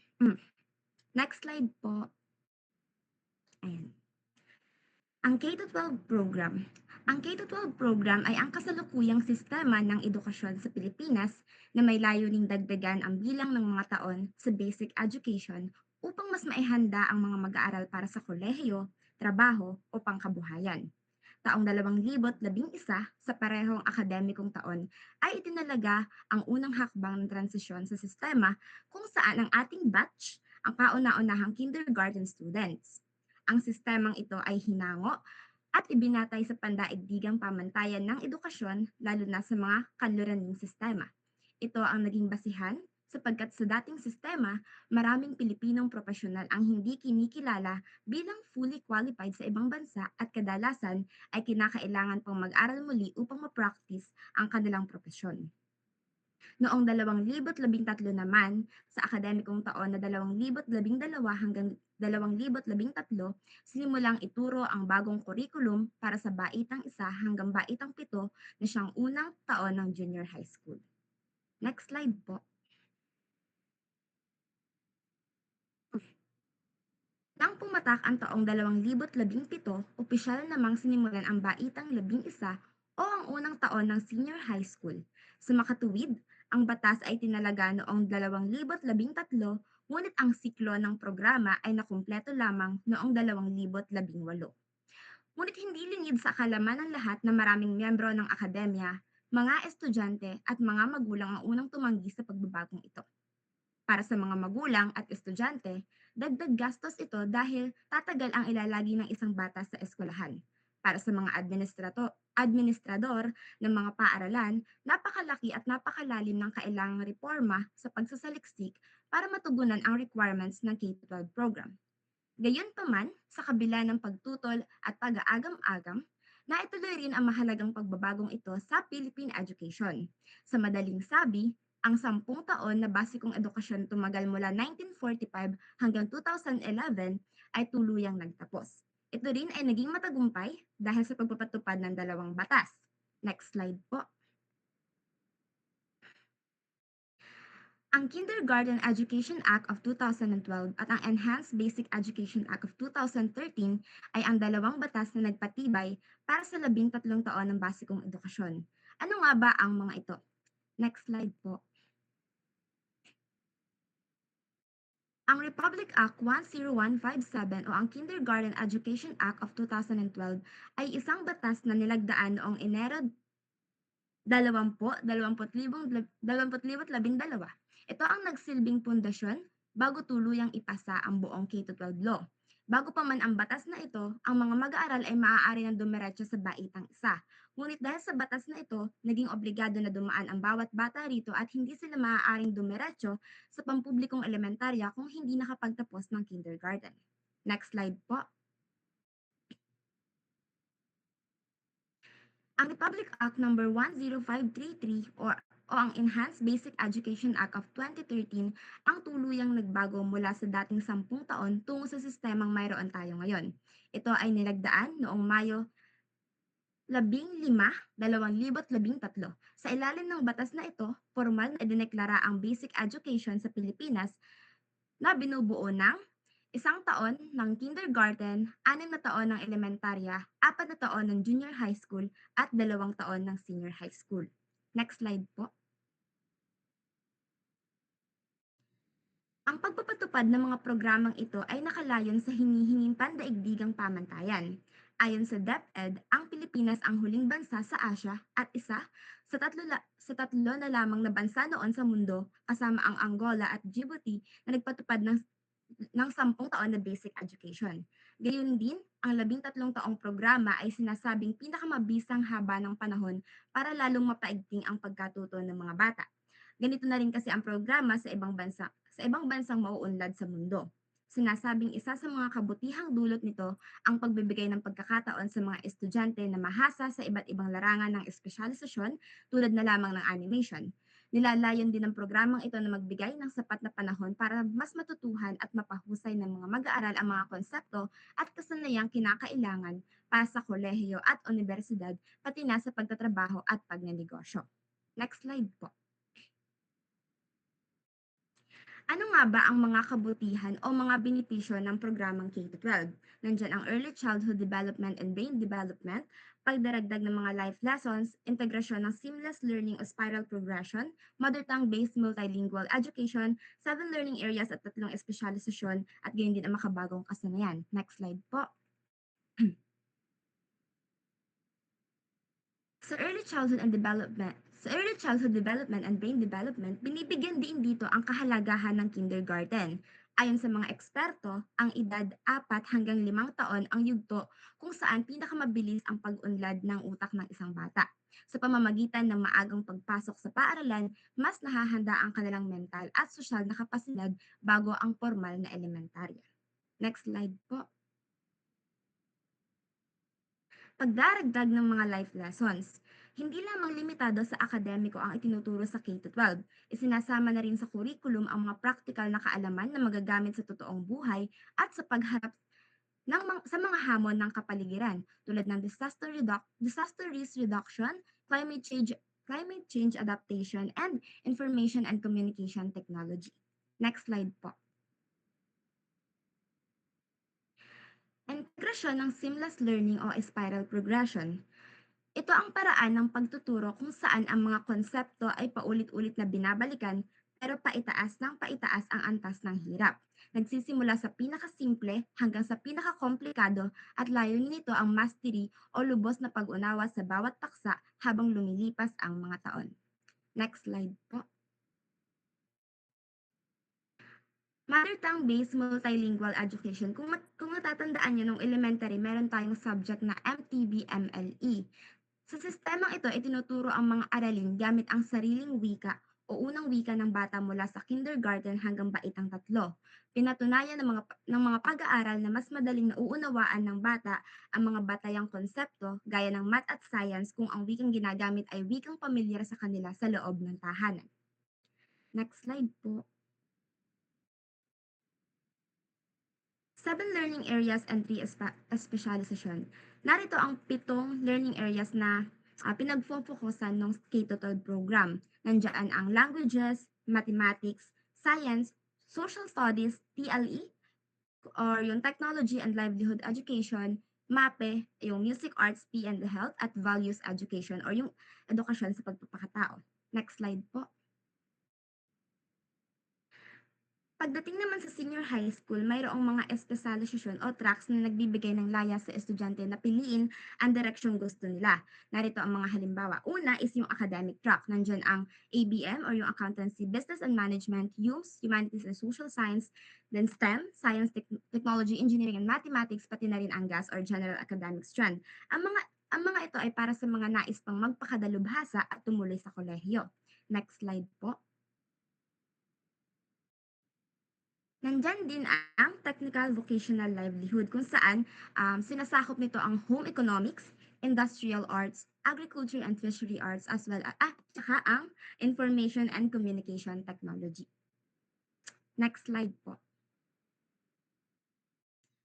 Next slide po. Ayan. Ang K-12 program. Ang K-12 program ay ang kasalukuyang sistema ng edukasyon sa Pilipinas na may layuning dagdagan ang bilang ng mga taon sa basic education upang mas maihanda ang mga mag-aaral para sa kolehiyo, trabaho o pangkabuhayan. Taong 2011 sa parehong akademikong taon ay itinalaga ang unang hakbang ng transisyon sa sistema kung saan ang ating batch ang kauna-unahang kindergarten students. Ang sistemang ito ay hinango at ibinatay sa pandaigdigang pamantayan ng edukasyon lalo na sa mga kanluraning sistema. Ito ang naging basihan sapagkat sa dating sistema, maraming Pilipinong profesional ang hindi kinikilala bilang fully qualified sa ibang bansa at kadalasan ay kinakailangan pang mag-aral muli upang ma-practice ang kanilang profesyon. Noong 2013 naman, sa akademikong taon na 2012 hanggang 2013, sinimulang ituro ang bagong kurikulum para sa baitang 1 hanggang baitang 7 na siyang unang taon ng junior high school. Next slide po. Nang pumatak ang taong 2017, opisyal namang sinimulan ang Baitang 11 o ang unang taon ng senior high school. Sa makatuwid, ang batas ay tinalaga noong 2013, ngunit ang siklo ng programa ay nakumpleto lamang noong 2018. Ngunit hindi lingid sa kalaman ng lahat na maraming miyembro ng akademya, mga estudyante at mga magulang ang unang tumanggi sa pagbabagong ito. Para sa mga magulang at estudyante, dagdag gastos ito dahil tatagal ang ilalagi ng isang bata sa eskwelahan. Para sa mga administrador ng mga paaralan, napakalaki at napakalalim ng kailangang reforma sa pagsasaliksik para matugunan ang requirements ng K-12 program. Gayunpaman, sa kabila ng pagtutol at pag-aagam-agam, naituloy rin ang mahalagang pagbabagong ito sa Philippine education. Sa madaling sabi, ang 10 taon na basikong edukasyon tumagal mula 1945 hanggang 2011 ay tuluyang nagtapos. Ito rin ay naging matagumpay dahil sa pagpapatupad ng 2 batas. Next slide po. Ang Kindergarten Education Act of 2012 at ang Enhanced Basic Education Act of 2013 ay ang 2 batas na nagpatibay para sa 13 taon ng basikong edukasyon. Ano nga ba ang mga ito? Next slide po. Ang Republic Act 10157 o ang Kindergarten Education Act of 2012 ay isang batas na nilagdaan noong Enero 2012. Ito ang nagsilbing pundasyon bago tuluyang ipasa ang buong K-12 law. Bago pa man ang batas na ito, ang mga mag-aaral ay maaari ng dumiretso sa Baitang 1. Ngunit dahil sa batas na ito, naging obligado na dumaan ang bawat bata rito at hindi sila maaaring dumiretso sa pampublikong elementarya kung hindi nakapagtapos ng kindergarten. Next slide po. Ang Republic Act No. 10533 o ang Enhanced Basic Education Act of 2013 ang tuluyang nagbago mula sa dating 10 taon tungo sa sistemang mayroon tayo ngayon. Ito ay nilagdaan noong Mayo 15, 2013. Sa ilalim ng batas na ito, formal na idineklara ang basic education sa Pilipinas na binubuo ng 1 taon ng kindergarten, 6 na taon ng elementarya, 4 na taon ng junior high school, at 2 taon ng senior high school. Next slide po. Ang pagpapatupad ng mga programang ito ay nakalayon sa hinihinging pandaigdigang pamantayan. Ayon sa DepEd, ang Pilipinas ang huling bansa sa Asia at isa sa tatlo na lamang na bansa noon sa mundo kasama ang Angola at Djibouti na nagpatupad ng 10 taon na basic education. Gayun din, ang 13 taong programa ay sinasabing pinakamabisang haba ng panahon para lalong mapaigting ang pagkatuto ng mga bata. Ganito na rin kasi ang programa sa ibang bansang mauunlad sa mundo. Sinasabing isa sa mga kabutihang dulot nito ang pagbibigay ng pagkakataon sa mga estudyante na mahasa sa iba't ibang larangan ng espesyalisasyon tulad na lamang ng animation. Nilalayon din ng programang ito na magbigay ng sapat na panahon para mas matutuhan at mapahusay ng mga mag-aaral ang mga konsepto at kasanayang kinakailangan para sa kolehiyo at universidad pati na sa pagtatrabaho at pagnenegosyo. Next slide po. Ano nga ba ang mga kabutihan o mga benepisyo ng programang K-12? Nandiyan ang early childhood development and brain development, pagdaragdag ng mga life lessons, integrasyon ng seamless learning o spiral progression, mother tongue-based multilingual education, 7 learning areas at 3 espesyalisasyon, at gayon din ang makabagong kasanayan. Next slide po. Sa early childhood development and brain development, binibigyan din dito ang kahalagahan ng kindergarten. Ayon sa mga eksperto, ang edad 4 hanggang 5 taon ang yugto kung saan pinakamabilis ang pag-unlad ng utak ng isang bata. Sa pamamagitan ng maagang pagpasok sa paaralan, mas nahahanda ang kanilang mental at sosyal na kapasidad bago ang formal na elementarya. Next slide po. Pagdaragdag ng mga life lessons. Hindi lamang limitado sa akademiko ang itinuturo sa K-12. Isinasama na rin sa curriculum ang mga practical na kaalaman na magagamit sa totoong buhay at sa pagharap sa mga hamon ng kapaligiran tulad ng disaster risk reduction, climate change adaptation, and information and communication technology. Next slide po. Integrasyon ng seamless learning o spiral progression. Ito ang paraan ng pagtuturo kung saan ang mga konsepto ay paulit-ulit na binabalikan pero paitaas ng paitaas ang antas ng hirap. Nagsisimula sa pinakasimple hanggang sa pinakakomplikado at layunin nito ang mastery o lubos na pag-unawa sa bawat paksa habang lumilipas ang mga taon. Next slide po. Mother tongue-based multilingual education. Kung natatandaan nyo nung elementary, meron tayong subject na MTB-MLE. Sa sistemang ito, itinuturo ang mga aralin gamit ang sariling wika o unang wika ng bata mula sa kindergarten hanggang baitang 3. Pinatunayan ng mga pag-aaral na mas madaling nauunawaan ng bata ang mga batayang konsepto gaya ng math at science kung ang wikang ginagamit ay wikang pamilyar sa kanila sa loob ng tahanan. Next slide po. 7 learning areas and 3 specialization. Narito ang 7 learning areas na pinagfofokusan ng K-12 program. Nandiyan ang languages, mathematics, science, social studies, TLE, or yung technology and livelihood education, MAPE, yung music arts, P and health, at values education, or yung edukasyon sa pagpapakatao. Next slide po. Pagdating naman sa senior high school, mayroong mga espesyalisasyon o tracks na nagbibigay ng laya sa estudyante na piliin ang direksyong gusto nila. Narito ang mga halimbawa. Una is yung academic track. Nandiyan ang ABM or yung Accountancy, Business and Management, UMS, Humanities and Social Science, then STEM, Science, Technology, Engineering and Mathematics, pati na rin ang GAS or General Academic Strand. Ang mga ito ay para sa mga nais pang magpakadalubhasa at tumuloy sa kolehiyo. Next slide po. Nandyan din ang technical vocational livelihood kung saan sinasakop nito ang home economics, industrial arts, agriculture and fishery arts as well tsaka ang information and communication technology. Next slide po.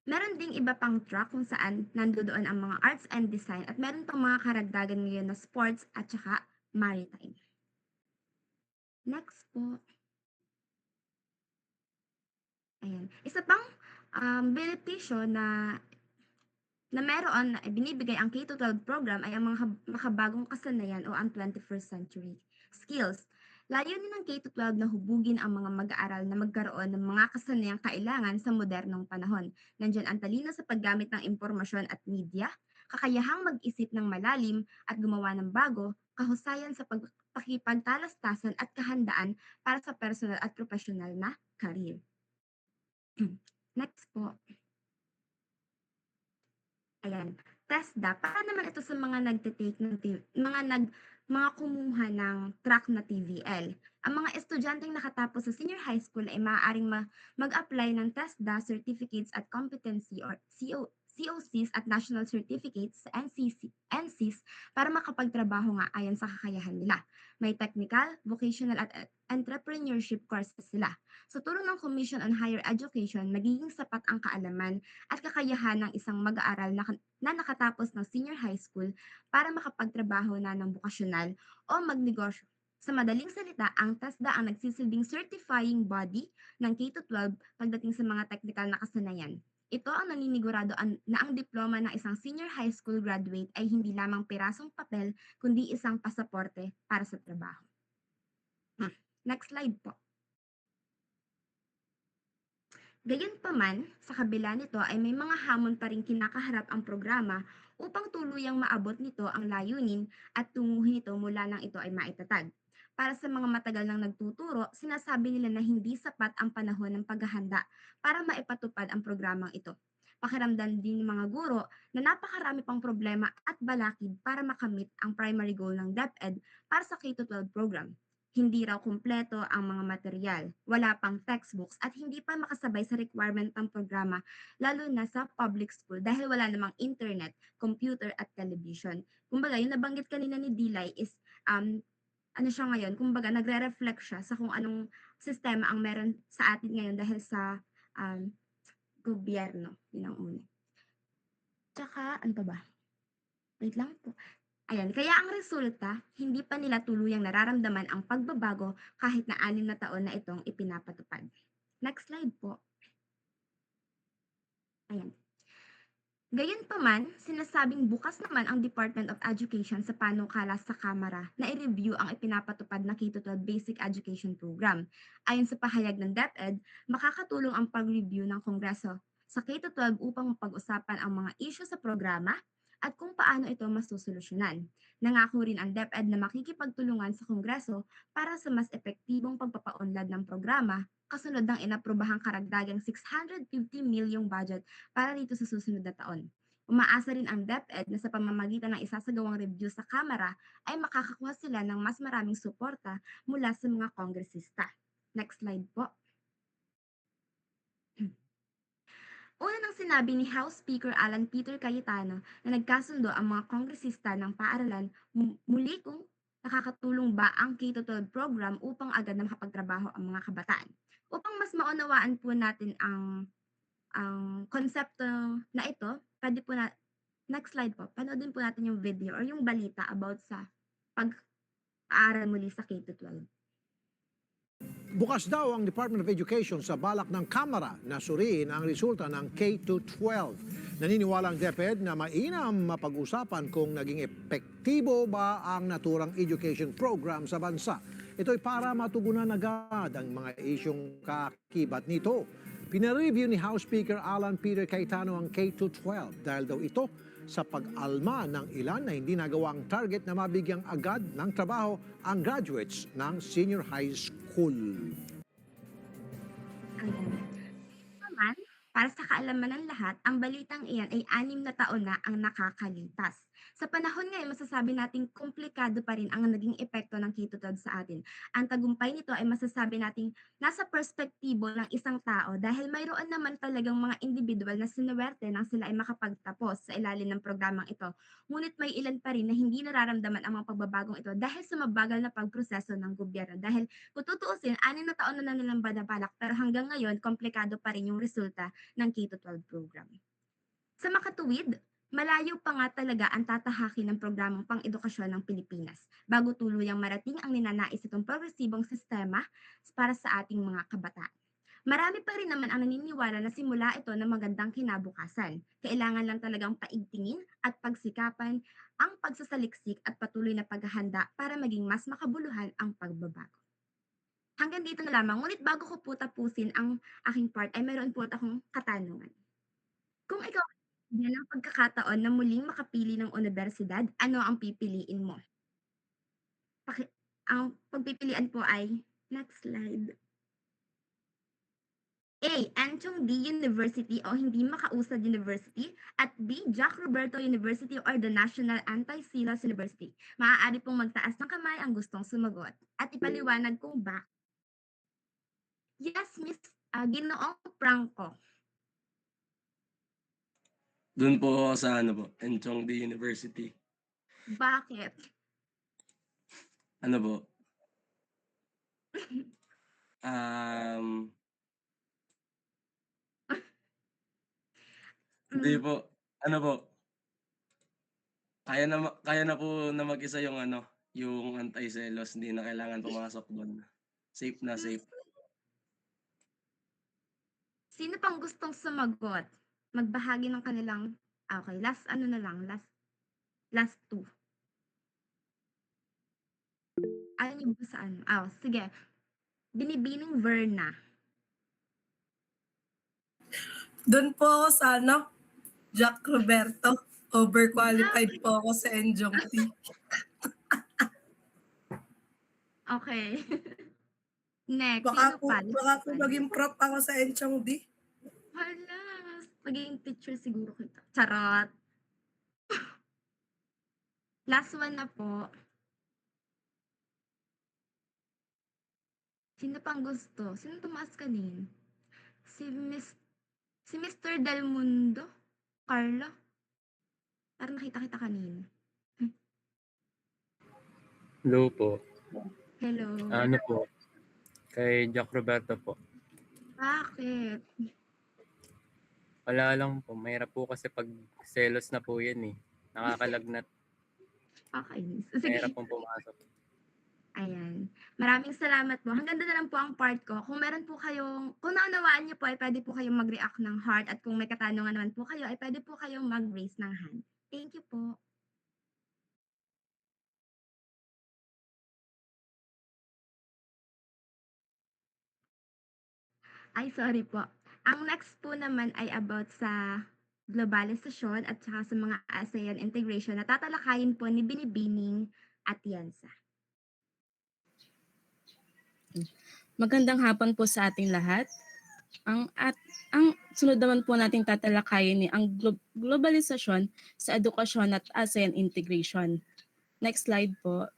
Meron ding iba pang track kung saan nandoon ang mga arts and design at meron pang mga karagdagan ngayon na sports at saka maritime. Next po. Ayan. Isa pang benepisyo na meron na binibigay ang K-12 program ay ang mga makabagong kasanayan o ang 21st century skills. Layunin ng K-12 na hubugin ang mga mag-aaral na magkaroon ng mga kasanayang kailangan sa modernong panahon. Nandiyan ang talino sa paggamit ng impormasyon at media, kakayahang mag-isip ng malalim at gumawa ng bago, kahusayan sa pakikipagtalastasan at kahandaan para sa personal at professional na career. Next po. Ayan. TESDA, para naman ito sa mga nagte-take ng mga kumuha ng track na TVL. Ang mga estudyanteng nakatapos sa senior high school ay maaaring mag-apply ng TESDA certificates at competency or COCs at national certificates sa NCs para makapagtrabaho nga ayon sa kakayahan nila. May technical, vocational at entrepreneurship courses sila. Sa turo ng Commission on Higher Education, magiging sapat ang kaalaman at kakayahan ng isang mag-aaral na nakatapos ng senior high school para makapagtrabaho na ng vocational o magnegosyo. Sa madaling salita, ang TESDA ang nagsisilbing certifying body ng K-12 pagdating sa mga technical na kasanayan. Ito ang naninigurado na ang diploma ng isang senior high school graduate ay hindi lamang pirasong papel, kundi isang pasaporte para sa trabaho. Next slide po. Gayunpaman, sa kabila nito ay may mga hamon pa rin kinakaharap ang programa upang tuluyang maabot nito ang layunin at tunguhin ito mula nang ito ay maitatag. Para sa mga matagal nang nagtuturo, sinasabi nila na hindi sapat ang panahon ng paghahanda para maipatupad ang programang ito. Pakiramdam din ng mga guro na napakarami pang problema at balakid para makamit ang primary goal ng DepEd para sa K-12 program. Hindi raw kumpleto ang mga material, wala pang textbooks at hindi pa makasabay sa requirement ng programa lalo na sa public school dahil wala namang internet, computer at television. Kumbaga, yung nabanggit kanina ni Dilay is ano siya ngayon, kumbaga nagre-reflect siya sa kung anong sistema ang meron sa atin ngayon dahil sa gobyerno. Yun ang una. Tsaka, ano pa ba? Wait lang po. Ayan, kaya ang resulta, hindi pa nila tuluyang nararamdaman ang pagbabago kahit na 6 na taon na itong ipinapatupad. Next slide po. Ayan. Gayunpaman, sinasabing bukas naman ang Department of Education sa panukala sa Kamara na i-review ang ipinapatupad na K-12 Basic Education Program. Ayon sa pahayag ng DepEd, makakatulong ang pag-review ng Kongreso sa K-12 upang mapag-usapan ang mga issue sa programa at kung paano ito masusolusyonan. Nangako rin ang DepEd na makikipagtulungan sa Kongreso para sa mas epektibong pagpapaunlad ng programa kasunod ng inaprobahang karagdagang 650 milyong budget para rito sa susunod na taon. Umaasa rin ang DepEd na sa pamamagitan ng isasagawang review sa Kamara ay makakakuha sila ng mas maraming suporta mula sa mga kongresista. Next slide po. Una nang sinabi ni House Speaker Alan Peter Cayetano na nagkasundo ang mga kongresista ng paaralan muli kung nakakatulong ba ang K-12 program upang agad na makapagtrabaho ang mga kabataan. Upang mas maunawaan po natin ang konsepto na ito, pwede po na, next slide po, panoodin po natin yung video or yung balita about sa pag-aaral muli sa K-12. Bukas daw ang Department of Education sa balak ng Kamara na suriin ang resulta ng K-12. Naniniwala ang DepEd na mainam mapag-usapan kung naging epektibo ba ang naturang education program sa bansa. Ito'y para matugunan agad ang mga isyong kakibat nito. Pinareview ni House Speaker Alan Peter Cayetano ang K-12 dahil daw ito sa pag-alma ng ilan na hindi nagawa ang target na mabigyang agad ng trabaho ang graduates ng senior high school. Naman, para sa kaalaman ng lahat, ang balitang iyan ay 6 na taon na ang nakakalipas. Sa panahon ngayon, masasabi nating komplikado pa rin ang naging epekto ng K-12 sa atin. Ang tagumpay nito ay masasabi nating nasa perspektibo ng isang tao dahil mayroon naman talagang mga individual na sinuwerte nang sila ay makapagtapos sa ilalim ng programang ito. Ngunit may ilan pa rin na hindi nararamdaman ang mga pagbabagong ito dahil sa mabagal na pagproseso ng gobyerno. Dahil kung tutuusin, 6 na taon na nilang binabalak pero hanggang ngayon, komplikado pa rin yung resulta ng K-12 program. Sa makatuwid, malayo pa nga talaga ang tatahakin ng programang pang-edukasyon ng Pilipinas bago tuluyang marating ang ninanais itong progresibong sistema para sa ating mga kabataan. Marami pa rin naman ang naniniwala na simula ito ng magandang kinabukasan. Kailangan lang talagang paigtingin at pagsikapan ang pagsasaliksik at patuloy na paghahanda para maging mas makabuluhan ang pagbabago. Hanggang dito na lamang, ngunit bago ko po tapusin ang aking part ay meron po akong katanungan. Kung ikaw bigyan ng pagkakataon na muling makapili ng universidad, ano ang pipiliin mo? Ang pagpipilian po ay, next slide. A. Anchong D University o hindi makausad University at B. Jack Roberto University or the National Anti-Silas University. Maaari pong magtaas ng kamay ang gustong sumagot at ipaliwanag kung ba. Yes, Miss Ginoong Franco. Doon po ako sa Enchong D University. Bakit? Ano po? Hindi po. Ano po? Kaya na po na mag-isa yung yung anti-selos, hindi na kailangan pumasok doon. Safe na safe. Sino pang gustong sumagot? Magbahagi ng kanilang, okay, last two. Ayaw niyo ba sa ano? Sige. Binibining Verna. Doon po ako sa Jack Roberto. Overqualified po ako sa Enjong T. Okay. Next. Baka sino po maging prop ako sa Enchong D. Hala, magiging teacher siguro kita. Charot. Last one na po. Sino pang gusto? Sino tumaas kanin? Si Mr. Del Mundo? Carla? Parang nakita kita kanina. Hello po. Hello. Ano po? Kay Jack Roberto po. Bakit? Wala lang po. Mahirap po kasi pag selos na po yan eh. Nakakalagnat. Okay. Mahirap pong pumasok. Ayan. Maraming salamat po. Hanggang do'n na lang po ang part ko. Kung naunawaan niyo po ay puwede po kayong mag-react ng heart at kung may katanungan naman po kayo ay puwede po kayong mag-raise ng hand. Thank you po. Ay, sorry po. Ang next po naman ay about sa globalisasyon at saka sa mga ASEAN integration na tatalakayin po ni Binibining Atienza. Magandang hapon po sa ating lahat. Ang sunod naman po nating tatalakayin ni ang globalisasyon sa edukasyon at ASEAN integration. Next slide po.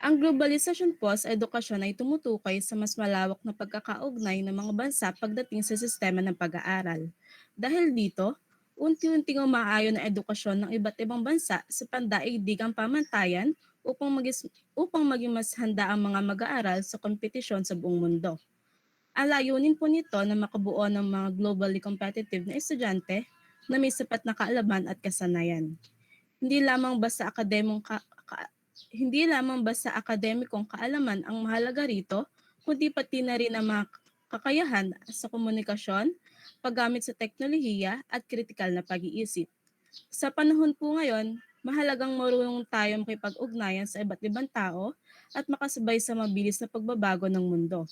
Ang globalisasyon po sa edukasyon ay tumutukoy sa mas malawak na pagkakaugnay ng mga bansa pagdating sa sistema ng pag-aaral. Dahil dito, unti-unting umaayon ang edukasyon ng iba't ibang bansa sa pandaigdigang pamantayan upang maging mas handa ang mga mag-aaral sa kompetisyon sa buong mundo. Ang layunin po nito na makabuo ng mga globally competitive na estudyante na may sapat na kaalaman at kasanayan. Hindi lamang basta akademikong kaalaman ang mahalaga rito, kundi pati na rin ang mga kakayahan sa komunikasyon, paggamit sa teknolohiya at kritikal na pag-iisip. Sa panahon po ngayon, mahalagang marunong tayong makipag-ugnayan sa iba't ibang tao at makasabay sa mabilis na pagbabago ng mundo.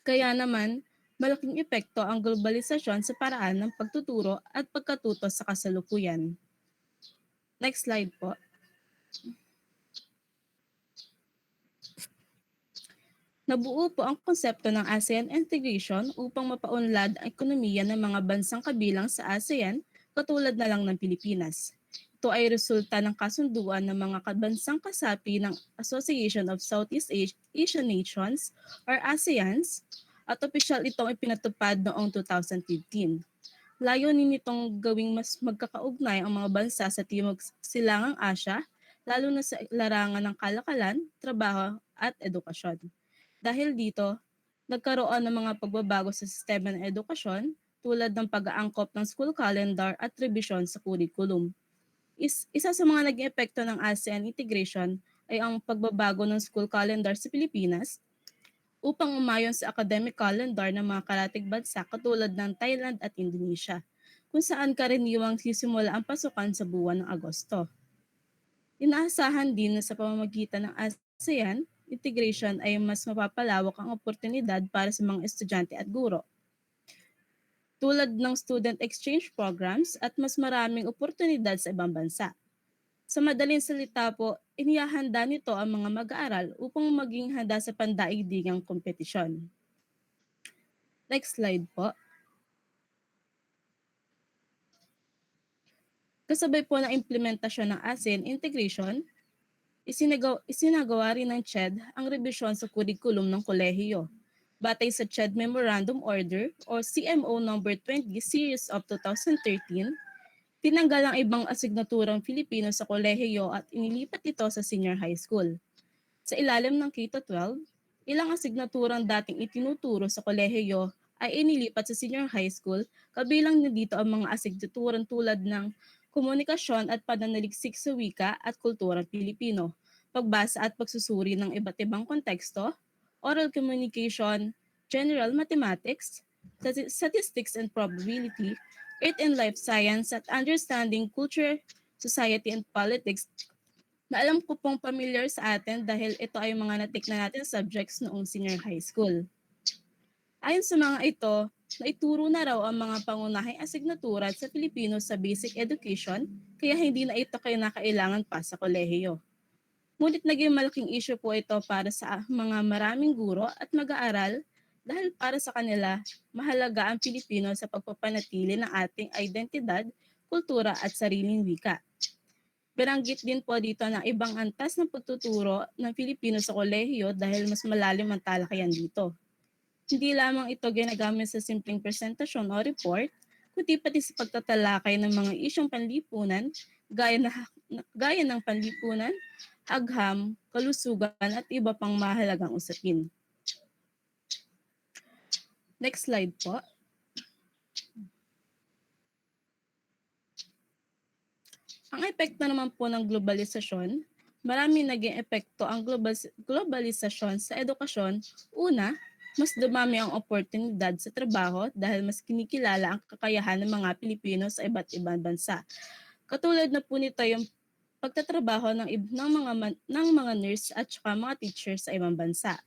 Kaya naman, malaking epekto ang globalisasyon sa paraan ng pagtuturo at pagkatuto sa kasalukuyan. Next slide po. Nabuo po ang konsepto ng ASEAN integration upang mapaunlad ang ekonomiya ng mga bansang kabilang sa ASEAN katulad na lang ng Pilipinas. Ito ay resulta ng kasunduan ng mga bansang kasapi ng Association of Southeast Asian Nations or ASEANs at opisyal itong ipinatupad noong 2015. Layunin nitong gawing mas magkakaugnay ang mga bansa sa Timog Silangang Asya, lalo na sa larangan ng kalakalan, trabaho at edukasyon. Dahil dito, nagkaroon ng mga pagbabago sa sistema ng edukasyon tulad ng pag-aangkop ng school calendar at revision sa curriculum. Isa sa mga naging epekto ng ASEAN integration ay ang pagbabago ng school calendar sa Pilipinas upang umayon sa academic calendar ng mga karatig bansa katulad ng Thailand at Indonesia, kung saan karaniwang sisimula ang pasukan sa buwan ng Agosto. Inaasahan din na sa pamamagitan ng ASEAN integration ay mas mapapalawak ang oportunidad para sa mga estudyante at guro, tulad ng student exchange programs at mas maraming oportunidad sa ibang bansa. Sa madaling salita po, inihahanda nito ang mga mag-aaral upang maging handa sa pandaigdigang kompetisyon. Next slide po. Kasabay po ng implementasyon ng ASEAN integration, isinagawa rin ng CHED ang rebisyon sa kurikulum ng kolehiyo. Batay sa CHED Memorandum Order o CMO No. 20 Series of 2013, tinanggal ang ibang asignaturang Filipino sa kolehiyo at inilipat ito sa senior high school. Sa ilalim ng K-12, ilang asignaturang dating itinuturo sa kolehiyo ay inilipat sa senior high school, kabilang na dito ang mga asignaturang tulad ng komunikasyon at pananaliksik sa wika at kulturang Pilipino, pagbasa at pagsusuri ng iba't ibang konteksto, oral communication, general mathematics, statistics and probability, earth and life science, at understanding culture, society, and politics na alam ko pong familiar sa atin dahil ito ay mga natik na natin subjects noong senior high school. Ayon sa mga ito, naituro na raw ang mga pangunahing asignatura sa Pilipino sa basic education, kaya hindi na ito kailangan pa sa kolehiyo. Ngunit naging malaking issue po ito para sa mga maraming guro at mag-aaral dahil para sa kanila, mahalaga ang Pilipino sa pagpapanatili ng ating identidad, kultura at sariling wika. Binanggit din po dito ng ibang antas ng pagtuturo ng Pilipino sa kolehiyo dahil mas malalim ang talakayan dito. Hindi lamang ito ginagamit sa simpleng presentasyon o report, kundi pati sa pagtatalakay ng mga isyong panlipunan gaya ng panlipunan, agham, kalusugan at iba pang mahalagang usapin. Next slide po. Ang epekto naman po ng globalisasyon, marami naging epekto ang globalisasyon sa edukasyon. Una, mas dumami ang oportunidad sa trabaho dahil mas kinikilala ang kakayahan ng mga Pilipino sa iba't ibang bansa. Katulad na po nito yung pagtatrabaho ng mga nurse at saka mga teacher sa ibang bansa.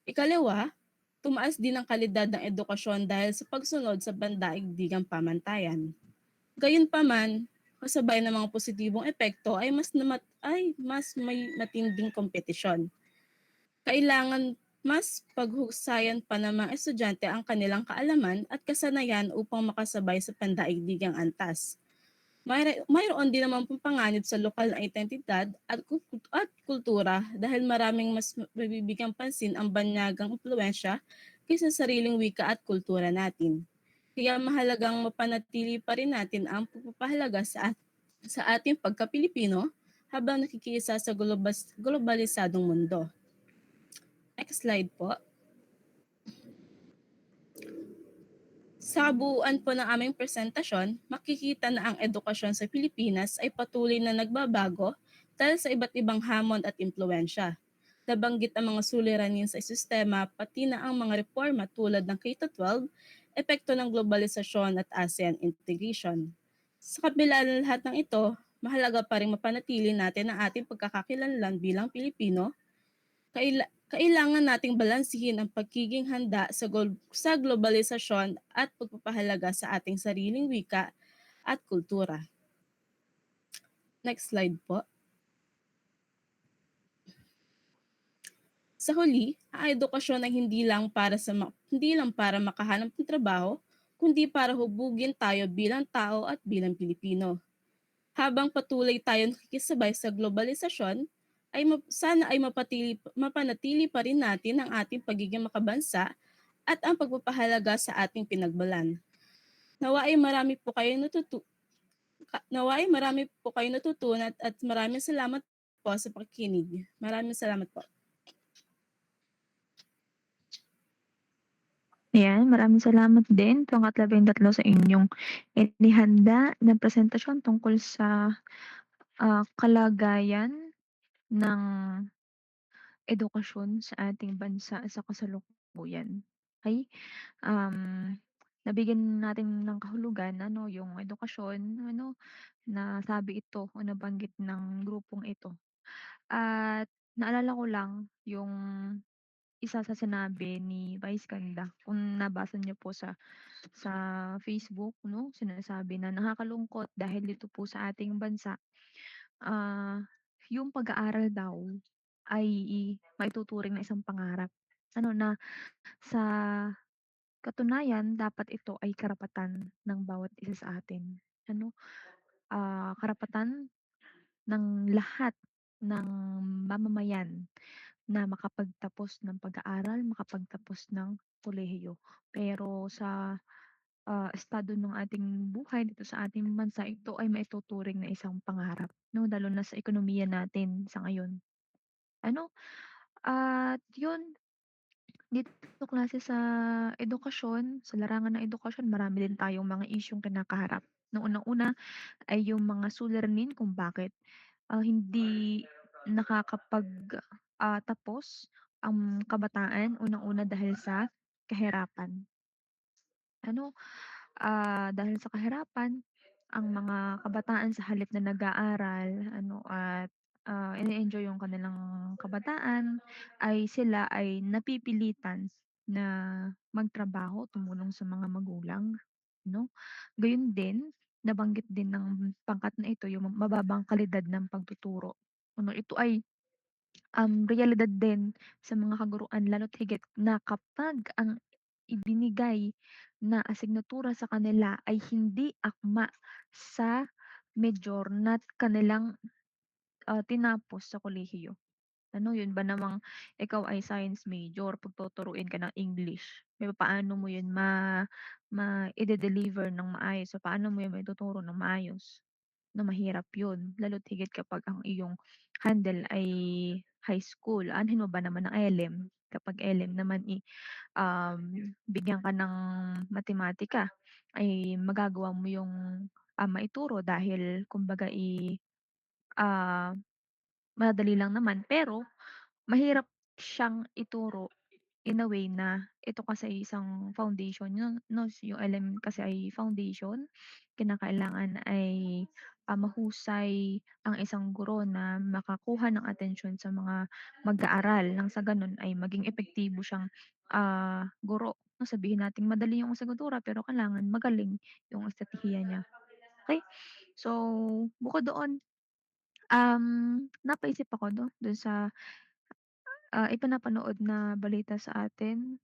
Ikalawa, tumaas din ang kalidad ng edukasyon dahil sa pagsunod sa pandaigdigang pamantayan. Gayunpaman, kasabay ng mga positibong epekto ay mas may matinding kompetisyon. Kailangan mas paghusayan pa ng mga estudyante ang kanilang kaalaman at kasanayan upang makasabay sa pandaigdigang antas. Mayroon din naman pong panganib sa lokal na identidad at kultura dahil maraming mas mabibigyang pansin ang banyagang impluensya kaysa sa sariling wika at kultura natin. Kaya mahalagang mapanatili pa rin natin ang pagpapahalaga sa ating pagka-Pilipino habang nakikiisa sa globalisadong mundo. Next slide po. Sa kabuuan po ng aming presentasyon, makikita na ang edukasyon sa Pilipinas ay patuloy na nagbabago dahil sa iba't ibang hamon at impluensya. Nabanggit ang mga suliranin sa sistema pati na ang mga reforma tulad ng K-12, epekto ng globalisasyon at ASEAN integration. Sa kabila ng lahat ng ito, mahalaga pa rin mapanatili natin ang ating pagkakakilanlan bilang Pilipino. Kailangan nating balansihin ang pagiging handa sa globalisasyon at pagpapahalaga sa ating sariling wika at kultura. Next slide po. Sa huli, ang edukasyon ay hindi lang para makahanap ng trabaho, kundi para hubugin tayo bilang tao at bilang Pilipino. Habang patuloy tayong nakikisabay sa globalisasyon, sana ay mapanatili pa rin natin ang ating pagiging makabansa at ang pagpapahalaga sa ating pinagbalan. Naway marami po kayong natutunan at maraming salamat po sa pakikinig. Maraming salamat po. Ayan, maraming salamat din, pangkat 13 sa inyong inihanda na presentasyon tungkol sa kalagayan ng edukasyon sa ating bansa sa kasalukuyan. Okay? Nabigyan natin ng kahulugan yung edukasyon, nasabi ito o nabanggit ng grupong ito. At naalala ko lang yung isa sa sinabi ni Vice Ganda, kung nabasa niyo po sa Facebook, sinasabi na nakakalungkot dahil dito po sa ating bansa, yung pag-aaral daw ay maituturing na isang pangarap. Na sa katunayan dapat ito ay karapatan ng bawat isa sa atin. Karapatan ng lahat ng mamamayan na makapagtapos ng pag-aaral, makapagtapos ng kolehiyo. Pero sa estado ng ating buhay dito sa ating bansa, ito ay maituturing na isang pangarap, lalo na sa ekonomiya natin sa ngayon. At yun, dito klase sa edukasyon, sa larangan ng edukasyon, marami din tayong mga isyung kinakaharap. Nung unang-una ay yung mga suliranin kung bakit hindi tapos ang kabataan, unang-una dahil sa kahirapan. Dahil sa kahirapan, ang mga kabataan sa halip na nag-aaral at ine-enjoy yung kanilang kabataan, sila ay napipilitan na magtrabaho, tumulong sa mga magulang. Gayun din, nabanggit din ng pangkat na ito yung mababang kalidad ng pagtuturo. Ito ay realidad din sa mga kaguruan lalo't higit na kapag ang ibinigay na asignatura sa kanila ay hindi akma sa major na kanilang tinapos sa kolehiyo. Yun ba namang ikaw ay science major, pagtuturuin ka ng English, paano mo yun i-deliver ng maayos, paano mo yun maituturo ng maayos? Mahirap yun, lalo't higit kapag ang iyong handle ay high school. Aanhin mo ba naman ng LM? Kapag LM naman bigyan ka ng matematika, ay magagawa mo yung maituro dahil kumbaga, ah, madali lang naman. Pero mahirap siyang ituro in a way na ito kasi ay isang foundation yun 'no, yung LM kasi ay foundation. Kinakailangan ay, mahusay ang isang guro na makakuha ng atensyon sa mga mag-aaral nang sa gano'n ay maging epektibo siyang, guro 'no. Sabihin nating madali yung asignatura pero kailangan magaling yung estratehiya niya, okey? So, bukod doon, napaisip ako 'no, dun sa, ipinapanood na balita sa atin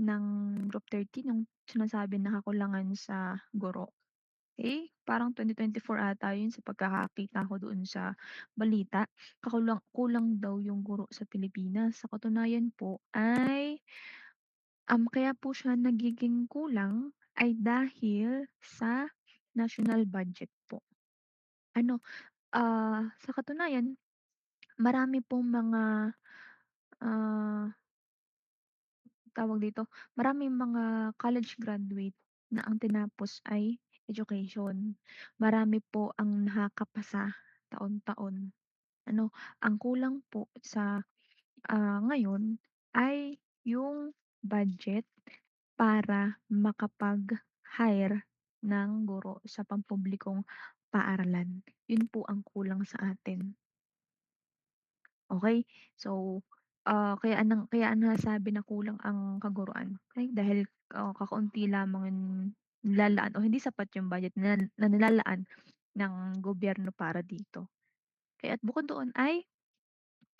ng Group 13 yung sinasabi na kakulangan sa guro. Parang 2024 ata yun sa pagkakakita ko doon sa balita. Kulang daw yung guro sa Pilipinas. Sa katunayan po ay, kaya po siya nagiging kulang ay dahil sa national budget po. Ano, sa katunayan marami pong mga, ah tawag dito, maraming mga college graduate na ang tinapos ay education. Marami po ang nakakapasa taon-taon. Ano, ang kulang po sa, ngayon ay yung budget para makapag-hire ng guro sa pampublikong paaralan. Yun po ang kulang sa atin. Okey. So, kaya nasabi na kulang ang kaguruan, okey, dahil, kakaunti lamang yung nilalaan o hindi sapat yung budget na nilalaan ng gobyerno para dito. At bukod doon ay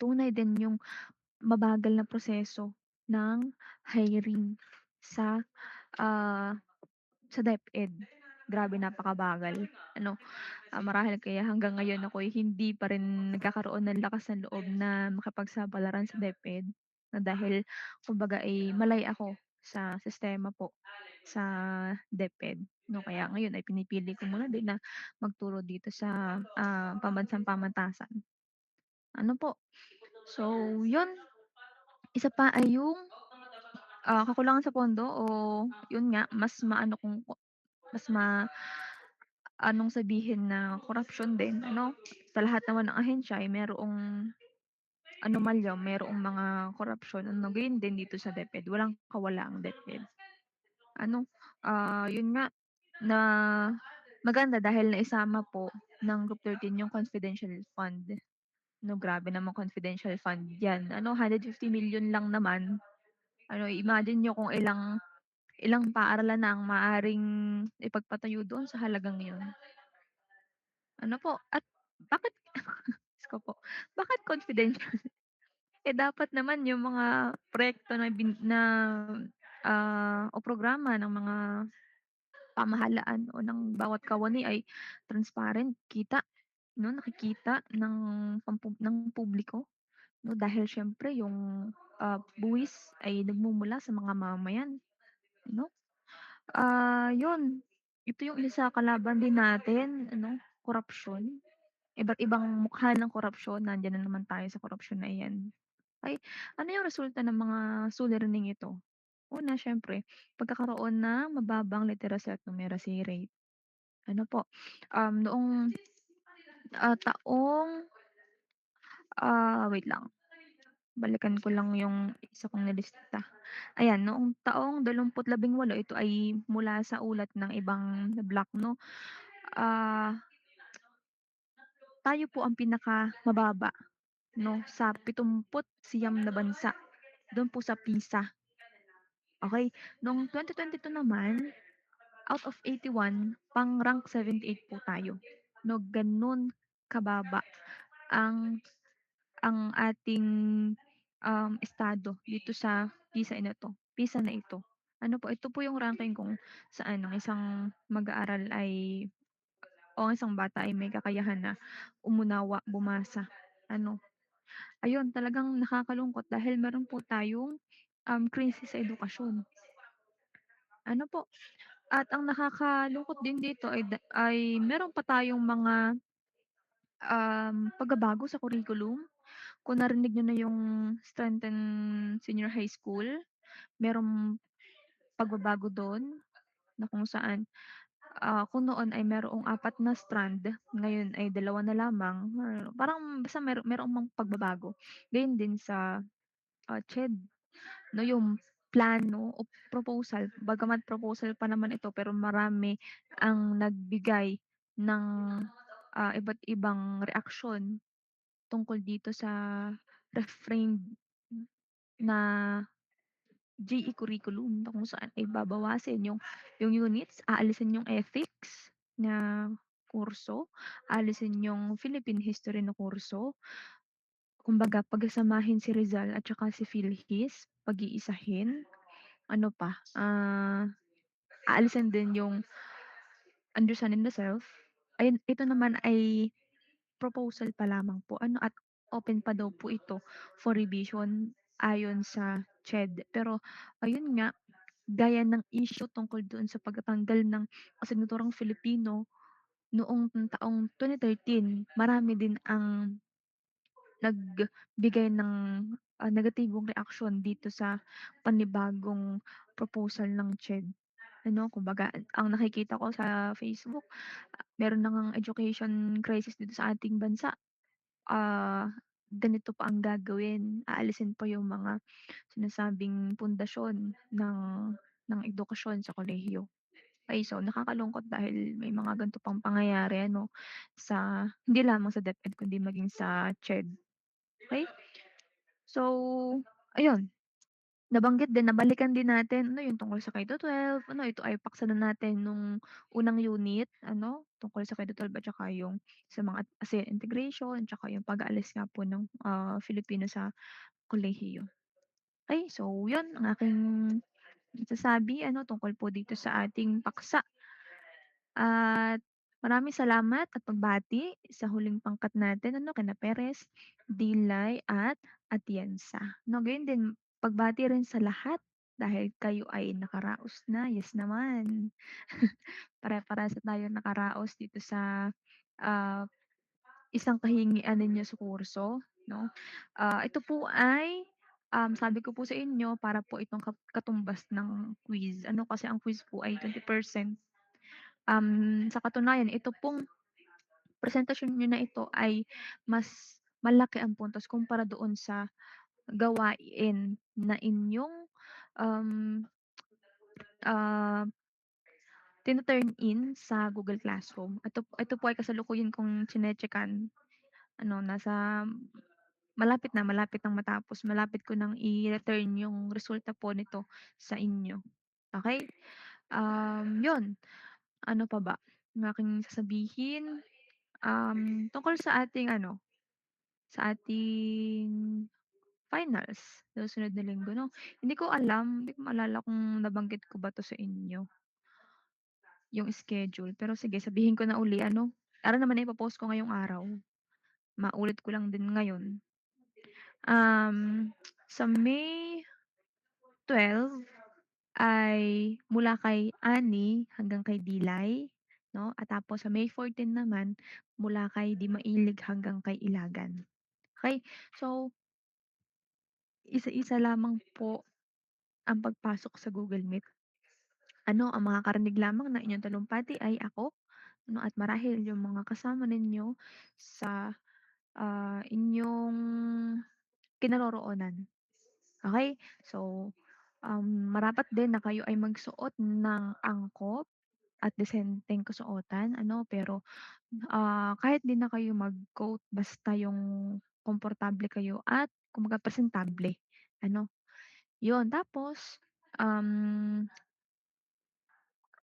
tunay din yung mabagal na proseso ng hiring sa, ah, sa DepEd. Grabe napakabagal ano. Marahil kaya hanggang ngayon ako'y hindi pa rin nagkakaroon ng lakas ng loob na makipagsapalaran sa DepEd na dahil kumbaga, ay malay ako sa sistema po sa DepEd 'no. Kaya ngayon ay pinipili ko muna din na magturo dito sa, pambansang pamantasan. Ano po, so yun, isa pa ay yung, kakulangan sa pondo o yun nga mas maano kung mas anong sabihin na korapsyon din ano. Sa lahat naman ng ahensya ay merong anomalya, merong mga korapsyon ano, gayon din dito sa DepEd, walang kawala ang DepEd. Ano, yun nga na maganda dahil naisama po ng Group 13 yung confidential fund. No, grabe namang confidential fund 'yan. Ano, 150 million lang naman. Ano, imagine niyo kung ilang ilang paaralan na ang maaaring ipagpatayo doon sa halagang yun. Ano po at bakit Diyos ko po, bakit confidential? Dapat naman yung mga proyekto o programa ng mga pamahalaan o ng bawat kawani ay transparent, kita 'no, nakikita ng publiko 'no, dahil siyempre yung, buwis ay nagmumula sa mga mamamayan 'no. Yun, ito yung isa sa kalaban din natin ano, korapsyon. Iba't ibang mukha ng korapsyon, nandiyan na naman tayo sa korapsyon na iyan. Ay, ano yung resulta ng mga suliraning ito? Una, siyempre pagkakaroon ng mababang literacy at numeracy rate. Ano po, noong, taong, wait lang, balikan ko lang yung isa kong nilista. Ayan, noong taong 2018 ito ay mula sa ulat ng ibang block 'no, ah, tayo po ang pinakamababa 'no, sa 79 na bansa, dun po sa PISA. Okey, noong 2022 naman, out of 81, pang-rank 78 po tayo 'no, gano'n kababa ang ating, estado dito sa PISA na ito. Ano po, ito po yung ranking kung saan ang isang mag-aaral ay o ang isang bata ay may kakayahan na umunawa, bumasa, ano. Ayun, talagang nakakalungkot dahil meron po tayong, krisis sa edukasyon. Ano po, at ang nakakalungkot din dito ay meron pa tayong mga, pagbabago sa curriculum. Kung narinig niyo na yung Strengthen Senior High School, merong pagbabago dun na kung saan, kung noon ay merong 4 na strand, ngayon ay 2 na lamang, parang basta merong mga pagbabago. Gayon din sa, CHED 'no, yung plano o proposal, bagamat proposal pa naman ito pero marami ang nagbigay ng, iba't ibang reaksyon tungkol dito sa reframed na GE curriculum na kung saan ay babawasin yung units, aalisin yung ethics na kurso, aalisin yung Philippine history na kurso. Kumbaga pagsasamahin si Rizal at saka si PhilHis, pag-iisahin. Ano pa, aalisin din yung understanding the self. Ayun, ito naman ay proposal pa lamang po ano at open pa daw po ito for revision ayon sa CHED. Pero ayun nga, gaya ng issue tungkol doon sa pagtatanggal ng asignaturang Filipino noong taong 2013, marami din ang nagbigay ng, negatibong reaksyon dito sa panibagong proposal ng CHED. Ano, kumbaga ang nakikita ko sa Facebook, meron na ngang education crisis dito sa ating bansa. Ganito pa ang gagawin, aalisin pa yung mga sinasabing pundasyon ng edukasyon sa kolehiyo. Ay, so nakakalungkot dahil may mga ganito pang pangyayari ano, sa hindi lamang sa DepEd kundi maging sa CHED, okey? So, ayun, nabalikan din natin ano yung tungkol sa K-12, ano ito ay paksa na natin nung unang unit ano, tungkol sa K-12 at saka yung sa mga ASEAN integration, tsaka yung pag-aalis nga po ng, Filipino sa kolehiyo. Okey, so yun ang aking masasabi ano tungkol po dito sa ating paksa. At maraming salamat at pagbati sa huling pangkat natin ano, kina Perez, Dilay at Atienza. 'No, gayon din pagbati rin sa lahat dahil kayo ay nakaraos na, yes naman. Pare-parehas na tayong nakaraos dito sa, ah, isang kahingian ninyo sa kurso 'no. Ito po ay, sabi ko po sa inyo para po itong katumbas ng quiz. Ano kasi ang quiz po ay 20%. Sa katunayan ito pong presentasyon niyo na ito ay mas malaki ang puntos kumpara doon sa gawain na inyong, um, ah, tini-turn in sa Google Classroom. Ito po ay kasalukuyan kong chine-checkan ano, malapit ng matapos, malapit ko ng i-return yung resulta po nito sa inyo. Okey? 'Yun, ano pa ba ang aking sasabihin? Tungkol sa ating ano, sa ating finals sa susunod na linggo 'no. Hindi ko maalala kung nabanggit ko ba 'to sa inyo, yung schedule. Pero sige sabihin ko na uli ano, para naman naipo-post ko ngayong araw. Maulit ko lang din ngayon. Sa May 12 ay mula kay Ani hanggang kay Dilay 'no, at tapos sa May 14 naman mula kay Di Mailig hanggang kay Ilagan. Okey, so isa-isa lamang po ang pagpasok sa Google Meet. Ano, ang makakarinig lamang ng inyong talumpati ay ako, ano, at marahil yung mga kasama ninyo sa, inyong kinaroroonan. Okey? So, marapat din na kayo ay magsuot ng angkop at disenteng kasuotan ano, pero, kahit di na kayo mag-coat basta yung komportable kayo at kumbaga presentable, ano. Yun, tapos, um,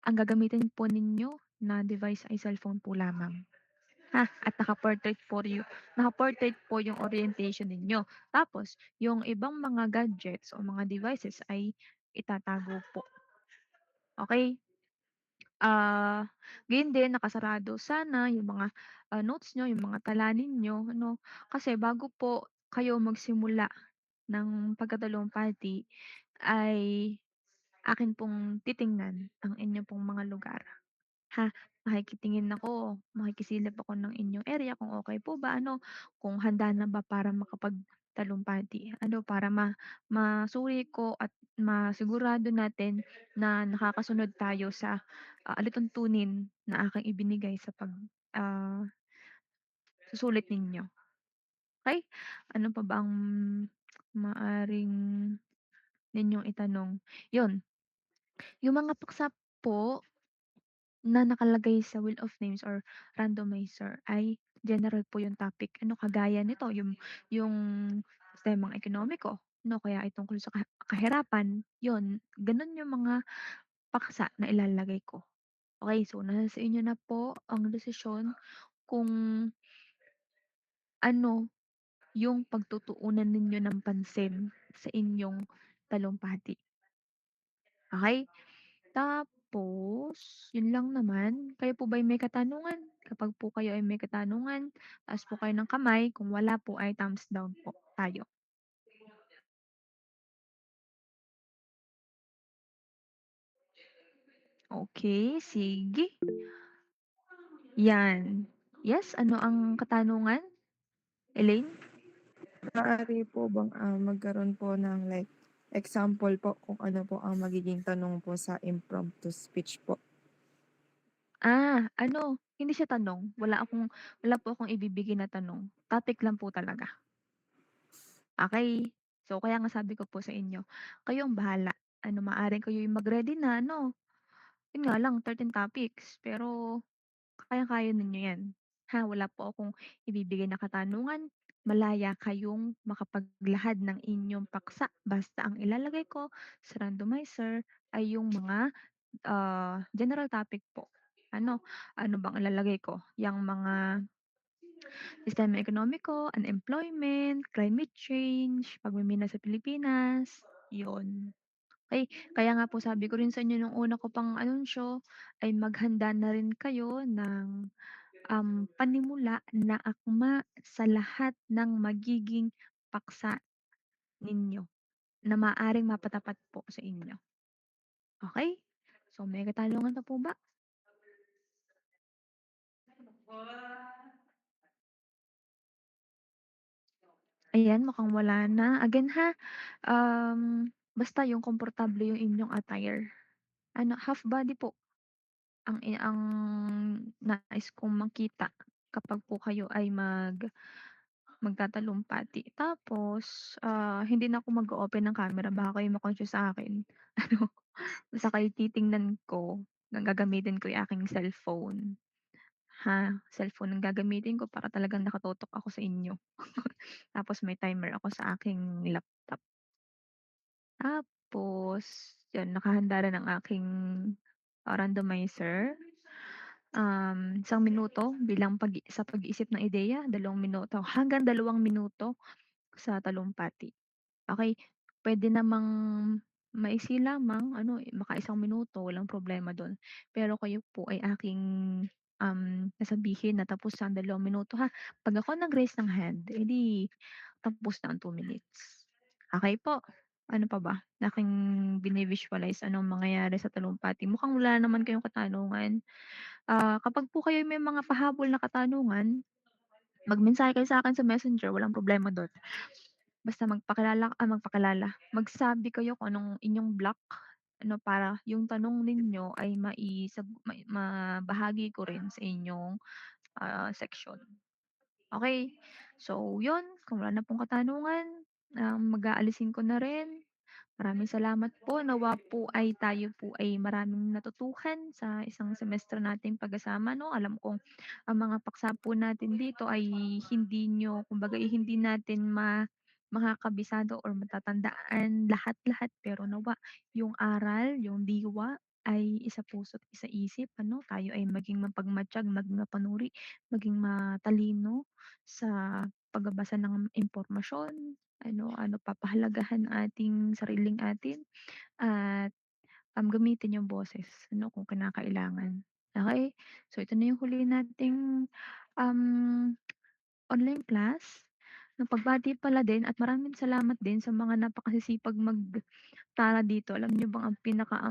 ang gagamitin po ninyo na device ay cellphone po lamang, ha, at naka-portrait po yung orientation ninyo. Tapos yung ibang mga gadgets o mga devices ay itatago po, okey? Gayon din nakasarado sana yung mga, notes niyo, yung mga tala ninyo ano, kasi bago po kayo magsimula ng pagtatalumpati ay akin pong titingnan ang inyong pong mga lugar, ha. Makikitingin ako, makikisilip ako ng inyong area kung okey po ba ano, kung handa na ba para talumpati. Ano, para masuri ko at masigurado natin na nakakasunod tayo sa alituntunin na aking ibinigay sa ah, susulit ninyo. Okay? Ano pa ba ang maaring ninyong itanong? Yun, yung mga paksa po na nakalagay sa Wheel of Names or randomizer ay general po yung topic. Ano, kagaya nito, yung sistemang ekonomiko, no, kaya ay tungkol sa kahirapan, yun, ganun yung mga paksa na ilalagay ko. Okay, so nasa sa inyo na po ang desisyon kung ano yung pagtutuunan ninyo ng pansin sa inyong talumpati. Okay? Tapos, yun lang naman. Kayo po ba'y may katanungan? Kapag po kayo ay may katanungan, taas po kayo ng kamay. Kung wala po ay thumbs down po tayo. Okay, sige. Yan. Yes, ano ang katanungan? Elaine? Maaari po bang magkaroon po ng like example po kung ano po ang magiging tanong po sa impromptu speech po? Ano, hindi siya tanong. Wala po akong ibibigay na tanong. Topic lang po talaga. Okay. So, kaya nga sabi ko po sa inyo, kayo ang bahala. Ano, maaaring kayo yung mag-ready na, ano. Yun nga lang, 13 topics. Pero, kayang-kaya ninyo yan. Wala po akong ibibigay na katanungan. Malaya kayong makapaglahad ng inyong paksa. Basta ang ilalagay ko sa randomizer ay yung mga general topic po. Ano bang ilalagay ko? Yang mga sistema ekonomiko, unemployment, climate change, pagmimina sa Pilipinas, yun. Ay, kaya nga po sabi ko rin sa inyo nung una ko pang anunsyo ay maghanda na rin kayo ng panimula na akma sa lahat ng magiging paksa ninyo na maaring mapatapat po sa inyo. Okay? So, may katanungan pa po ba? Ayan, mukhang wala na. Again basta yung komportable yung inyong attire. Ano, half body po ang nais kong makita kapag po kayo ay magtatalumpati. Tapos, hindi na ako mag-o-open ng camera baka kayo ma-confuse sa akin. Ano, basta kayo titingnan ko, gagamitin ko yung aking cellphone. Cellphone ang gagamitin ko para talagang nakatutok ako sa inyo. Tapos may timer ako sa aking laptop. Tapos, yun, nakahanda rin ang aking randomizer. 1 minuto bilang sa pag-iisip ng ideya, 2 minuto hanggang 2 minuto sa talumpati. Okay, pwede namang maiksi lamang ano, maka 1 minuto, walang problema dun. Pero kayo po ay aking sasabihin na tapos ang 2 minuto ha. 'Pag ako nag-raise ng hand, edi tapos na ang 2 minutes. Okay po. Ano pa ba? Aking bini-visualize anong mangyayari sa talumpati. Mukhang wala naman kayong katanungan. Kapag po kayo may mga pahabol na katanungan, magmensahe kayo sa akin sa Messenger, walang problema dun. Basta magsabi kayo kung anong inyong block, ano, para yung tanong ninyo ay mabahagi ko rin sa inyong section. Okay, so yun, kung wala na pong katanungan, mag-aalisin ko na rin. Maraming salamat po. Nawa po ay tayo po ay maraming natutuhan sa isang semestre nating pagkasama, no? Alam kong ang mga paksa po natin dito ay kumbaga hindi natin makakabisado or matatandaan lahat-lahat, pero nawa yung aral, yung diwa ay isa puso't isa isip, ano? Tayo ay maging mapagmatyag, maging mapanuri, maging matalino sa pagbabasa ng impormasyon, papahalagahan ang ating sariling atin at gamitin yung boses, ano, kung kinakailangan. Okay. So ito na yung huli nating um, online class. Pagbati pala din at maraming salamat din sa mga napakasisipag magtala dito. Alam niyo bang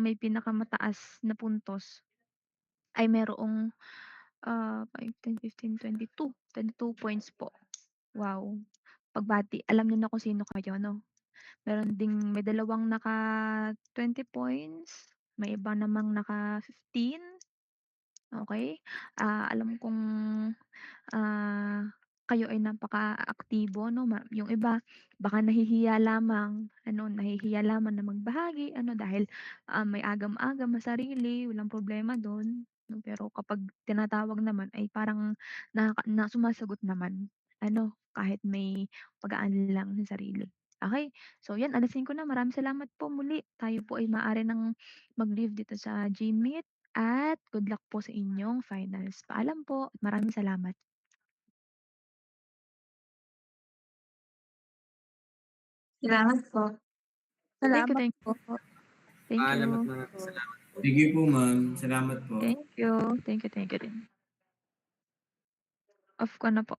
may pinakamataas na puntos ay merong 5, 10, 15, 22 points po. Wow. pagbati, alam niyo na kung sino kayo, 'no? Meron ding may dalawang naka 20 points, may iba namang naka 15, okey? Alam kong, ah, kayo ay napakaaktibo, 'no, yung iba baka nahihiya lamang na magbahagi dahil, may agam-agam sa sarili, walang problema dun, 'no. Pero kapag tinatawag naman ay parang sumasagot naman, kahit may pag-aalala lang sa sarili. Okey, so 'yan, alisin ko na. Maraming salamat po muli. Tayo po ay maaari ng mag-leave dito sa GMeet at good luck po sa inyong finals. Paalam po at maraming salamat. Salamat po. Thank Salamat you po. po. Thank Paalam at you. maraming salamat po. Sige po, ma'am. Salamat po. Thank you. Thank you din. Off ko na po.